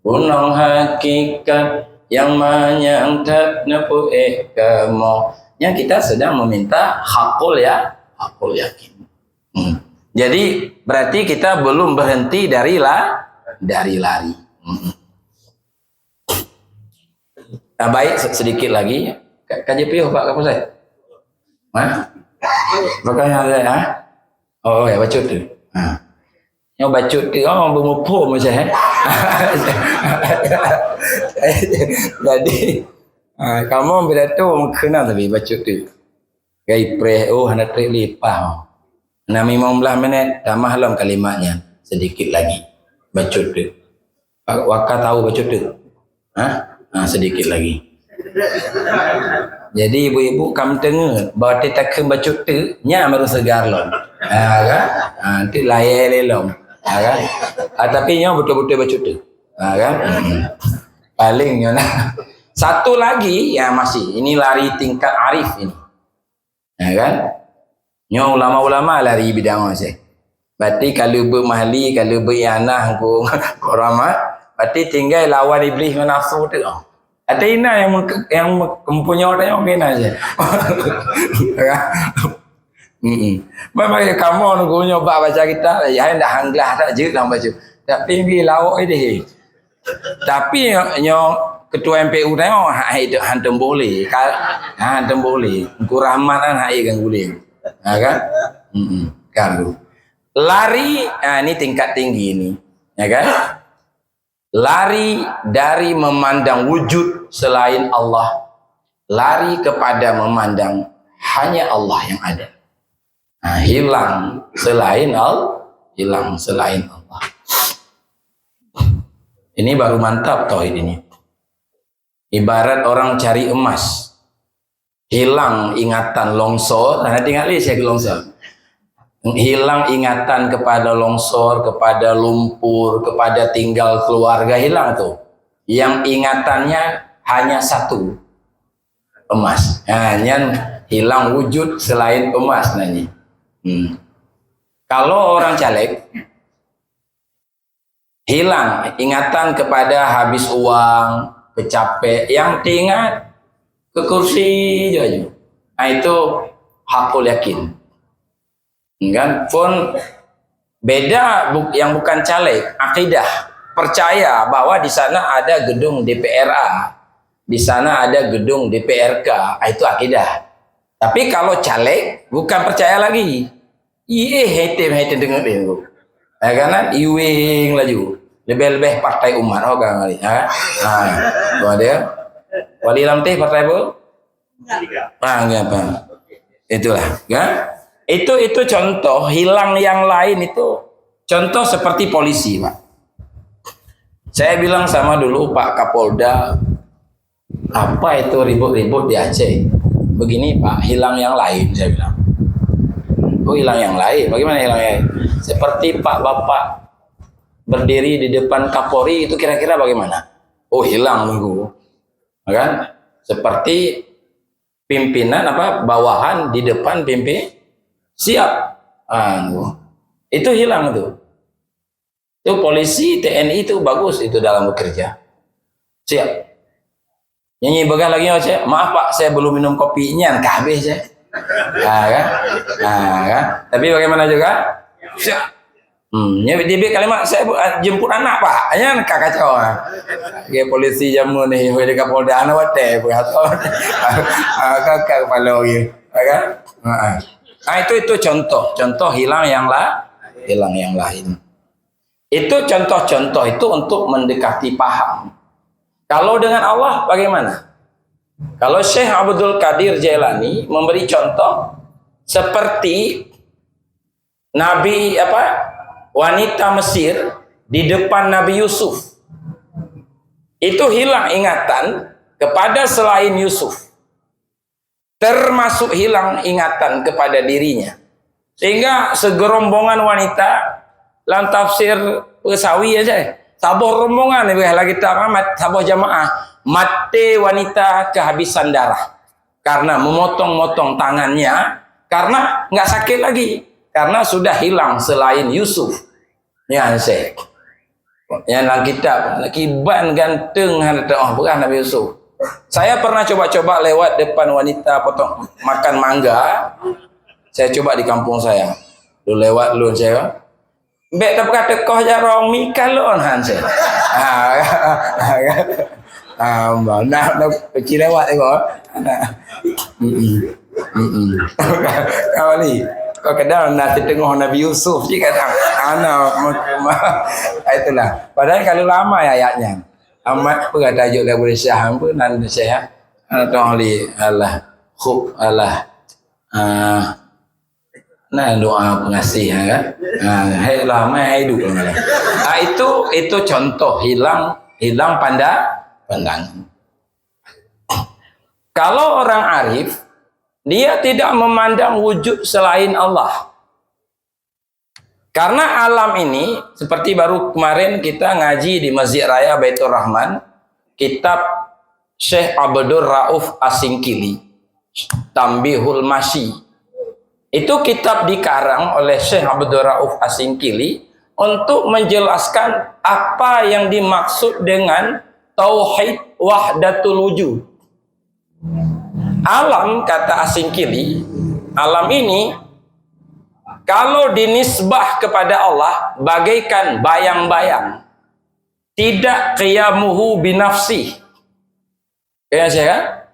[SPEAKER 1] Gunung hakikat yang menyangkat nepu kamu. Yang kita sedang meminta hakul yakin. Jadi berarti kita belum berhenti dari lari. Nah, baik sedikit lagi. KJP Pak Kapolres saya. Hah? Makanya saya, oh ya bacut tu. Yang bacut tu bermupu macam Jadi kamu bila tu kena tapi bacut tu. Gai pre hendak trek lipah. 15 minit dah malam kalimatnya sedikit lagi bacut tu. Waka tahu bacut tu? Sedikit lagi. Jadi ibu-ibu kamu tengok bahawa dia takkan bacut tu nya baru segar lom. Kan? Nanti layar lelom. Kan? Tapi nya betul-betul bacut tu. Kan? Paling nya nah. Satu lagi yang masih ini lari tingkat arif ini. Kan? Nya ulama-ulama lari bidang saya. Berarti kalau bermahli, kalau berianah ko rahmat, berarti tinggal lawan iblis nafsu tu. Ada ina yang mempunyai orang yang kena aja. Memang kamu nunggu nyoba baca kita, ya dah hanglah tak je dalam baca. Tapi pergi lawak ini. Tapi nyo ketua MPU tengok itu hantam boleh. Hantam boleh. Ku rahmat kan hai kan boleh. Kan? Kalau lari ini tingkat tinggi ini. Ya kan? Lari dari memandang wujud selain Allah, lari kepada memandang hanya Allah yang ada. Hilang selain Allah. Ini baru mantap tauhid ini. Ibarat orang cari emas, hilang ingatan longsor. Tinggal lihat saya ke longsor. Hilang ingatan kepada longsor, kepada lumpur, kepada tinggal keluarga, hilang tuh. Yang ingatannya hanya satu, emas. Hanya hilang wujud selain emas nanti. Kalau orang caleg hilang ingatan kepada habis uang, kecapek, yang diingat ke kursi aja. Itu hakul yakin. Kan pun beda yang bukan caleg, akidah, percaya bahwa di sana ada gedung DPRA, di sana ada gedung DPRK, itu akidah. Tapi kalau caleg bukan percaya lagi. Hetem dengar dia tu. Kan iwing laju. Lebih-lebih partai umat kan kali. Tu dia. Wali lamtih partai apa? Apa? Itulah, kan? Itu contoh. Hilang yang lain itu contoh seperti polisi, Pak. Saya bilang sama dulu Pak Kapolda, apa itu ribut-ribut di Aceh? Begini Pak, hilang yang lain, saya bilang. Oh, hilang yang lain. Bagaimana hilang yang lain? Seperti Pak Bapak berdiri di depan Kapolri, itu kira-kira bagaimana? Oh, hilang nunggu. Kan? Seperti pimpinan bawahan di depan pimpin siap. Itu hilang itu. Itu polisi, TNI itu bagus itu dalam bekerja. Siap. Nyanyi begal lagi Cik. Maaf Pak, saya belum minum kopinya, kan habis saya. Kan? Tapi bagaimana juga? Siap. Dia kalimat saya jemput anak Pak. Hanya kacau. Kayak polisi jamu nih, boleh Kapolda anak wate, kakak kepala lagi. Kan? Itu contoh hilang yang lain. Itu contoh-contoh itu untuk mendekati paham. Kalau dengan Allah bagaimana? Kalau Syekh Abdul Qadir Jailani memberi contoh seperti Nabi wanita Mesir di depan Nabi Yusuf. Itu hilang ingatan kepada selain Yusuf. Termasuk hilang ingatan kepada dirinya. Sehingga segerombongan wanita dalam tafsir Pesawi aja. Sabuh rombongan lagi kita amat sabuh jamaah mati wanita kehabisan darah karena memotong-motong tangannya Karena nggak sakit lagi. Karena sudah hilang selain Yusuf. Ya, saya. Yang dalam kitab, kiban ganteng bukan Nabi Yusuf. Saya pernah coba-coba lewat depan wanita potong makan mangga. Saya coba di kampung saya. Lu lewat lu saya. Bek tak kata kau jarang mikal lon han saya. Nah, kecil lewat tengok. Kau ni, kau kadang nak tengok Nabi Yusuf je kadang. Itulah. Padahal kalau lama ayatnya. Amat apa tajuk dia boleh syah apa nanti saya. Tuan Ali Allah khub Allah. Nah doa pengasih kan. Hai lama hidup lah. Itu contoh hilang pandangan. Kalau orang arif, dia tidak memandang wujud selain Allah. Karena alam ini, seperti baru kemarin kita ngaji di Masjid Raya Baitur Rahman, kitab Syekh Abdur Rauf Asingkili, Tambihul Masyi. Itu kitab dikarang oleh Syekh Abdur Rauf Asingkili untuk menjelaskan apa yang dimaksud dengan Tauhid Wahdatul Wujud. Alam, kata Asingkili, alam ini kalau dinisbah kepada Allah bagaikan bayang-bayang, tidak qiyamuhu binafsi. Ya saya,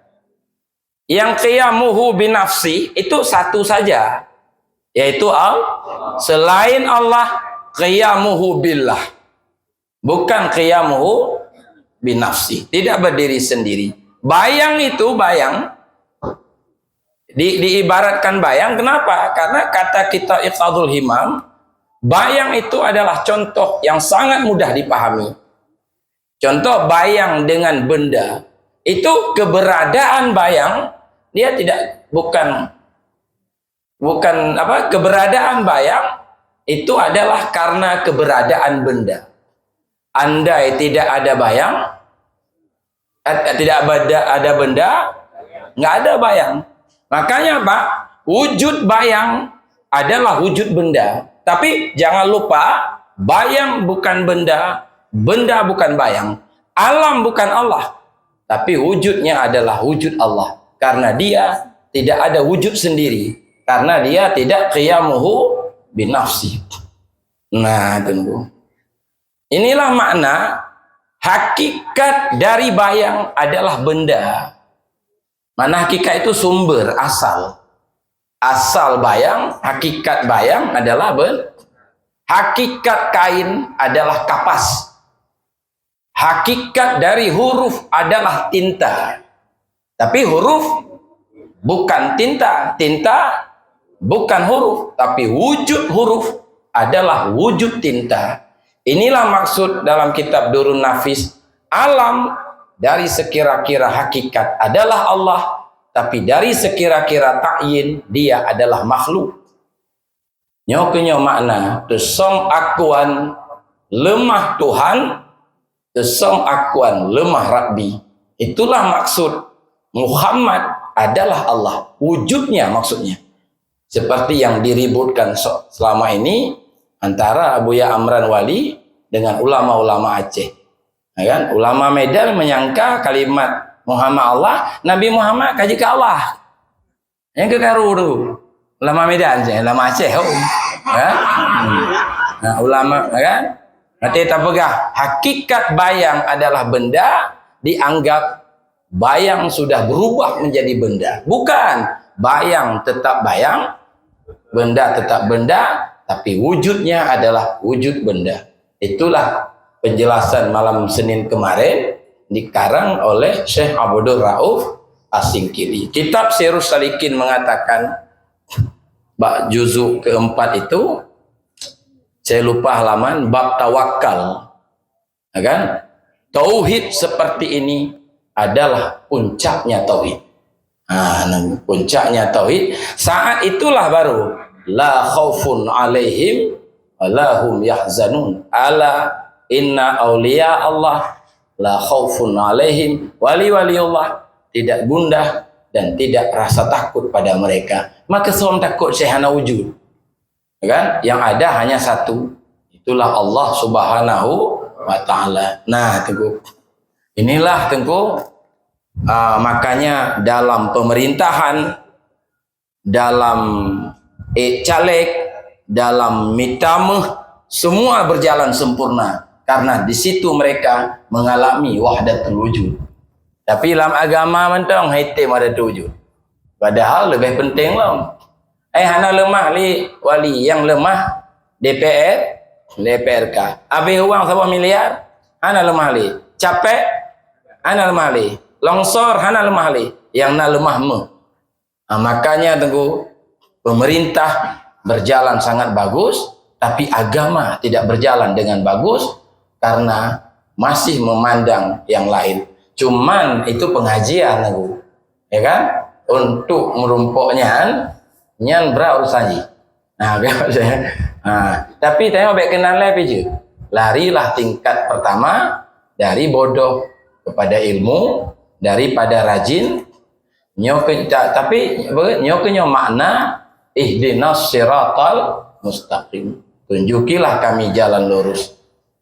[SPEAKER 1] yang qiyamuhu binafsi itu satu saja, yaitu selain Allah qiyamuhu billah, bukan qiyamuhu binafsi, tidak berdiri sendiri. Bayang itu bayang. Diibaratkan bayang, kenapa? Karena kata kita Iqadul Himam, bayang itu adalah contoh yang sangat mudah dipahami. Contoh bayang dengan benda, itu keberadaan bayang, dia tidak bukan keberadaan bayang itu adalah karena keberadaan benda. Andai tidak ada bayang, tidak ada benda, nggak ada bayang. Makanya Pak, wujud bayang adalah wujud benda. Tapi jangan lupa, bayang bukan benda, benda bukan bayang. Alam bukan Allah, tapi wujudnya adalah wujud Allah. Karena dia tidak ada wujud sendiri. Karena dia tidak qiyamuhu binafsi. Nah, tunggu. Inilah makna hakikat dari bayang adalah benda. Mana hakikat itu sumber, asal. Asal bayang, hakikat bayang adalah hakikat kain adalah kapas. Hakikat dari huruf adalah tinta. Tapi huruf bukan tinta. Tinta bukan huruf. Tapi wujud huruf adalah wujud tinta. Inilah maksud dalam kitab Durun Nafis. Alam dari sekira-kira hakikat adalah Allah, tapi dari sekira-kira ta'yin dia adalah makhluk. Nyokenyo makna tesong akuan lemah Tuhan, tesong akuan lemah Rabbi. Itulah maksud Muhammad adalah Allah, wujudnya maksudnya. Seperti yang diributkan selama ini antara Buya Amran Wali dengan ulama-ulama Aceh. Ya kan? Ulama Medan menyangka kalimat Muhammad Allah, Nabi Muhammad kaji ke Allah. Yang kekaru tu. Ulama Medan je, ulama Aceh. Ya? Nah, ulama, ya kan? Nanti tak pegah. Hakikat bayang adalah benda, dianggap bayang sudah berubah menjadi benda. Bukan. Bayang tetap bayang, benda tetap benda, tapi wujudnya adalah wujud benda. Itulah penjelasan malam Senin kemarin dikarang oleh Syekh Abdur Rauf Asingkili. Kitab Sirus Salikin mengatakan bab juzuk keempat itu, saya lupa halaman, bab tawakal. Ya kan? Tauhid seperti ini adalah puncaknya tauhid. Puncaknya tauhid. Saat itulah baru la khaufun alaihim wa lahum yahzanun. Ala inna awliya Allah la khaufun alaihim, wali-wali Allah tidak gundah dan tidak rasa takut pada mereka. Maka seorang takut syahana wujud, kan? Yang ada hanya satu, itulah Allah Subhanahu wa Ta'ala. Nah, tengku, inilah tengku, makanya dalam pemerintahan, dalam caleg, dalam mitamah, semua berjalan sempurna karena di situ mereka mengalami wahdatul wujud. Tapi dalam agama mentang haitim wahdatul wujud. Padahal lebih penting lah. Hana lemah li wali, yang lemah DPRK. Habis uang 10 miliar, hana lemah li. Capek, hana lemah li. Longsor, hana lemah li. Yang na lemah me. Makanya tunggu, pemerintah berjalan sangat bagus, tapi agama tidak berjalan dengan bagus karena masih memandang yang lain. Cuman itu pengajian, tunggu, ya kan? Untuk merumpuknya, nyan berat urusannya. Tapi tengok baik kenal lebih je. Larilah tingkat pertama dari bodoh kepada ilmu, daripada rajin. Tapi nyokenyo makna ihdinas siratal mustaqim. Tunjukilah kami jalan lurus.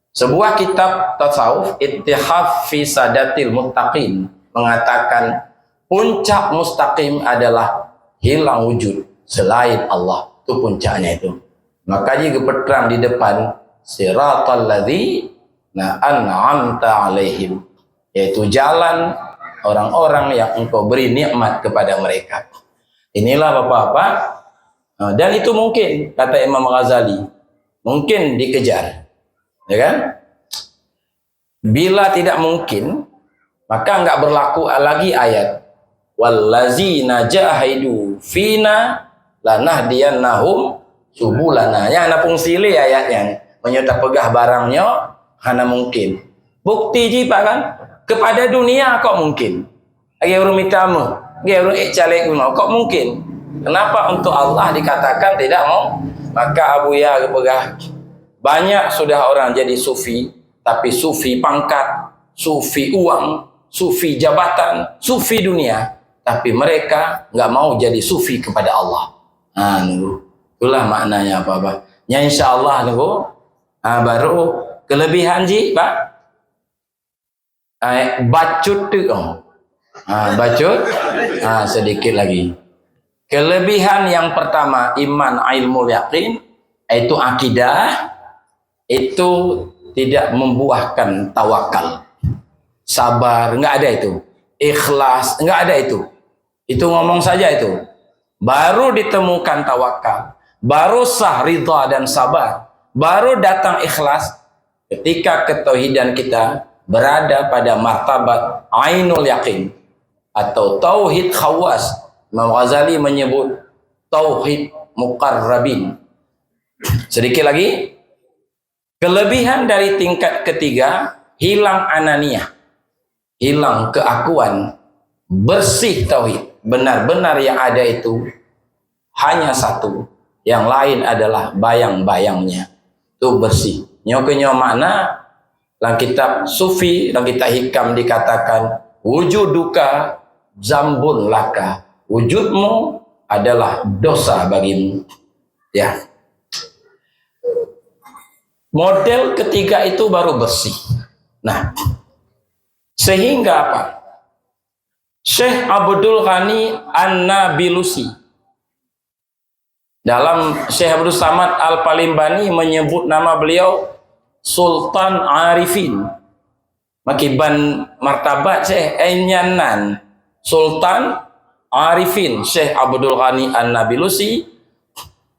[SPEAKER 1] Sebuah kitab tasawuf, Ittihaf fi Sadatil Muttaqin, mengatakan puncak mustaqim adalah hilang wujud selain Allah. Itu puncaknya itu. Maka jika berterang di depan siratal ladzina an'amta alaihim, yaitu jalan orang-orang yang engkau beri nikmat kepada mereka. Inilah Bapak-bapak, dan itu mungkin, kata Imam Ghazali, mungkin dikejar, ya kan? Bila tidak mungkin, maka enggak berlaku lagi ayat wallazina jahidu fina lanahdiyannahum subulana. Yang ana pungsili ayatnya, menyata pegah barangnya hana mungkin. Bukti ji Pak kan? Kepada dunia kok mungkin. Agi urung mitamu, agi urung caleg kok mungkin. Kenapa untuk Allah dikatakan tidak mau? Maka Abu Ya pegah. Banyak sudah orang jadi sufi, tapi sufi pangkat, sufi uang, sufi jabatan, sufi dunia, tapi mereka nggak mau jadi sufi kepada Allah. Itulah maknanya apa-apa. Ya insya Allah nunggu. Baru kelebihan ji Pak. Bacut tu, bacut, sedikit lagi. Kelebihan yang pertama, iman, ilmu, yakin, itu akidah, itu tidak membuahkan tawakal, sabar, enggak ada itu. Ikhlas, enggak ada itu. Itu ngomong saja itu. Baru ditemukan tawakal, baru sah ridha dan sabar, baru datang ikhlas ketika ketauhidan kita berada pada martabat ainul yakin atau tauhid khawas. Imam Ghazali menyebut tauhid muqarrabin. Sedikit lagi, kelebihan dari tingkat ketiga, hilang ananiyah, hilang keakuan, bersih tauhid. Benar-benar yang ada itu hanya satu, yang lain adalah bayang-bayangnya. Itu bersih. Nyokenyo makna dalam kitab sufi, dalam kitab hikam dikatakan wujuduka zambun laka, wujudmu adalah dosa bagimu. Ya. Model ketiga itu baru bersih. Nah, sehingga apa? Syekh Abdul Ghani An-Nabilusi dalam Syekh Abdul Samad Al-Palimbani menyebut nama beliau Sultan Arifin. Makiban martabat Syekh Enyanan Sultan Arifin Syekh Abdul Ghani An-Nabilusi.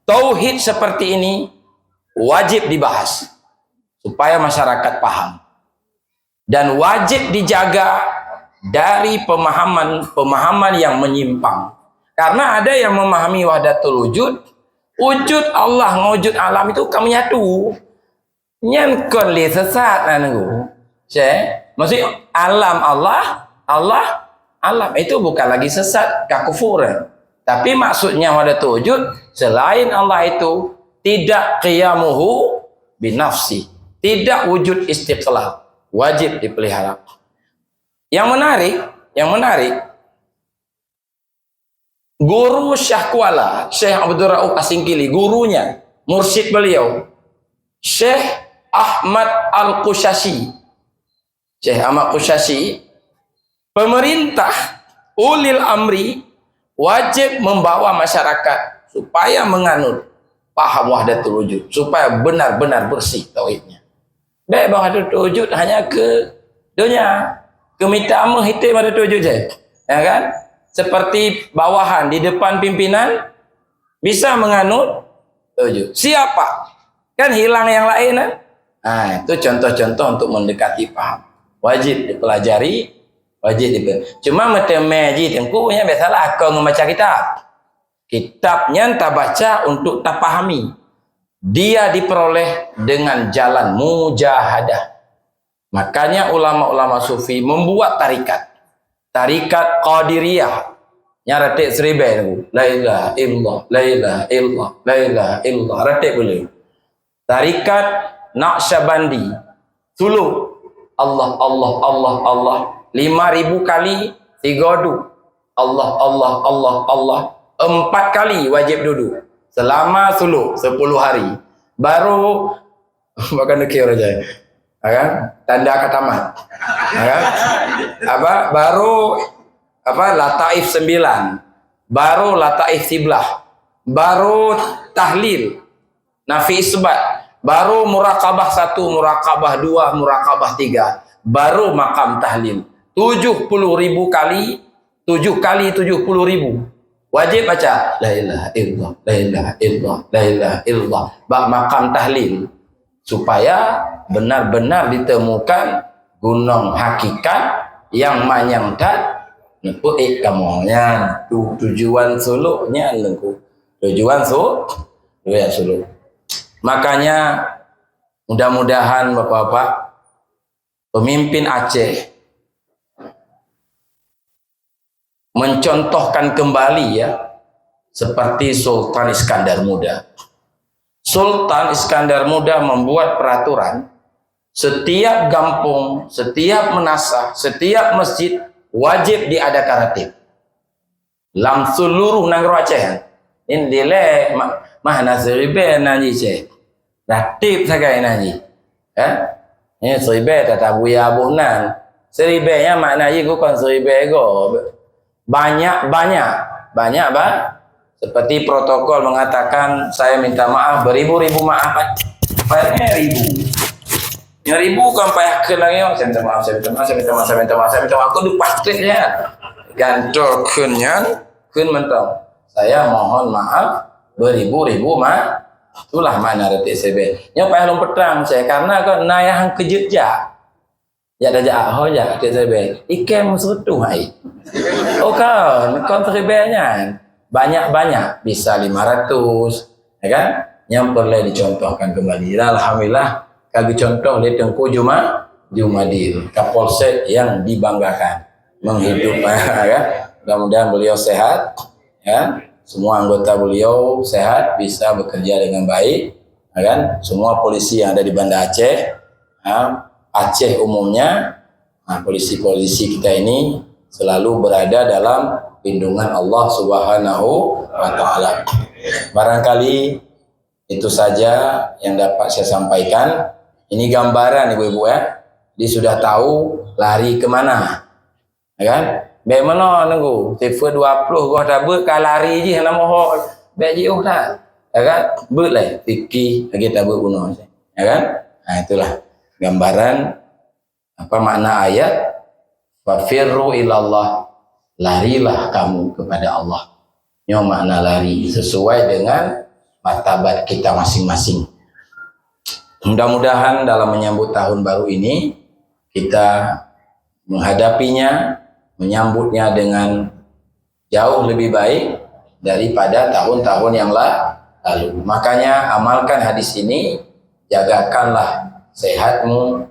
[SPEAKER 1] Tauhid seperti ini wajib dibahas supaya masyarakat paham, dan wajib dijaga dari pemahaman yang menyimpang. Karena ada yang memahami wahdatul wujud, wujud Allah, wujud alam itu kamu nyatu. Nyan kon li sesat nanggu. Maksud alam Allah, Allah alam itu bukan lagi sesat, kakufuran. Tapi maksudnya wahdatul wujud, selain Allah itu tidak qiyamuhu binafsi, tidak wujud istiqlal, wajib dipelihara. Yang menarik, Guru Syekh Kuala, Syekh Abdul Rauf Asingkili, gurunya, mursyid beliau, Syekh Ahmad Al-Qushasi. Syekh Ahmad Qushasi, pemerintah ulil amri wajib membawa masyarakat supaya menganut paham wahdatul wujud, supaya benar-benar bersih tauhidnya. Baik wahdatul wujud hanya ke dunia, ke mitama hitam wahdatul wujud je. Ya kan? Seperti bawahan di depan pimpinan bisa menganut wujud. Siapa? Kan hilang yang lain kan? Nah, itu contoh-contoh untuk mendekati paham. Wajib dipelajari, wajib dipelajari. Cuma metemeji tengkunya biasalah kau membaca kitab. Kitabnya tak baca untuk tak pahami. Dia diperoleh dengan jalan mujahadah. Makanya ulama-ulama sufi membuat tarikat. Tarikat Qadiriyah. Nyaratik seribai tu. La ilaha illallah, la ilaha illallah, la ilaha illallah. Ratik boleh. Tarikat Naqsyabandi. Suluk. Allah, Allah, Allah, Allah. 5,000 kali 3 du. Allah, Allah, Allah, Allah. 4 kali wajib duduk. Selama suluk 10 hari. Baru makan dekir aja. Kan? Tanda katamat. Kan? Baru lataif 9. Baru lataif siblah. Baru tahlil. Nafi isbat. Baru murakabah 1, murakabah 2, murakabah 3. Baru makam tahlil. 70.000 kali. 7 kali 70.000. Wajib baca la ilaha illallah, la ilaha illallah, la ilaha illallah. Bak makam tahlil. Supaya benar-benar ditemukan gunung hakikat yang manyangkat nepuik kamunya. Tujuan suluknya lengku. Tujuan suluk. Makanya mudah-mudahan Bapak-bapak pemimpin Aceh mencontohkan kembali ya seperti Sultan Iskandar Muda. Sultan Iskandar Muda membuat peraturan setiap kampung, setiap menasah, setiap masjid wajib diadakan ratib. Dalam seluruh negara Aceh. Ini nilai mana seribe nanti Aceh. Ratib sagai nanti. Ini seribe tata buya buhnan. Seribenya maknanya bukan seribe go. Banyak apa? Seperti protokol mengatakan saya minta maaf beribu-ribu maaf. Payahnya ribu kan payah ke lagi. Saya minta maaf. Aku di pastriknya. Gantol kunyan kun mentong. Saya mohon maaf beribu-ribu maaf. Itulah makna retik sebe. Nya payah petang saya karena kan nayah kejut ja. Ya dah jak hoja retik sebe. Ikem sutu hai. Oh kan kontribusinya banyak bisa 500 ya kan yang perlu dicontohkan kembali. Alhamdulillah kami contoh di Tengku Jumadil Kapolsek yang dibanggakan menghidupkan ya. Mudah-mudahan beliau sehat ya, semua anggota beliau sehat bisa bekerja dengan baik ya kan, semua polisi yang ada di Banda Aceh ya, Aceh umumnya polisi-polisi kita ini selalu berada dalam lindungan Allah Subhanahu wa taala. Barangkali itu saja yang dapat saya sampaikan. Ini gambaran Ibu-ibu ya. Dia sudah tahu lari kemana. Ya kan? Bagaimana nunggu? TV 20 gua dah ber lari je nama ho. Baik je dah. Ya kan? Ber lah fikir lagi tak berguna. Ya kan? Nah, itulah gambaran apa makna ayat fafirru ilallah, larilah kamu kepada Allah. Ini makna lari sesuai dengan martabat kita masing-masing. Mudah-mudahan dalam menyambut tahun baru ini kita menghadapinya, menyambutnya dengan jauh lebih baik daripada tahun-tahun yang lalu. Makanya amalkan hadis ini, jagakanlah sehatmu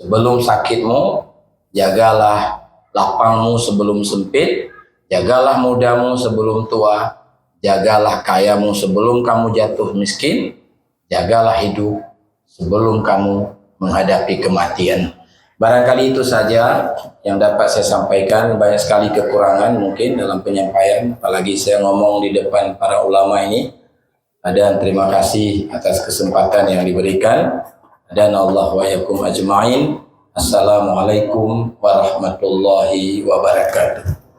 [SPEAKER 1] sebelum sakitmu, jagalah lapangmu sebelum sempit, jagalah mudamu sebelum tua, jagalah kayamu sebelum kamu jatuh miskin, jagalah hidup sebelum kamu menghadapi kematian. Barangkali itu saja yang dapat saya sampaikan. Banyak sekali kekurangan mungkin dalam penyampaian, apalagi saya ngomong di depan para ulama ini. Dan terima kasih atas kesempatan yang diberikan. Dan Allah wa yakum ajma'in. Assalamualaikum warahmatullahi wabarakatuh.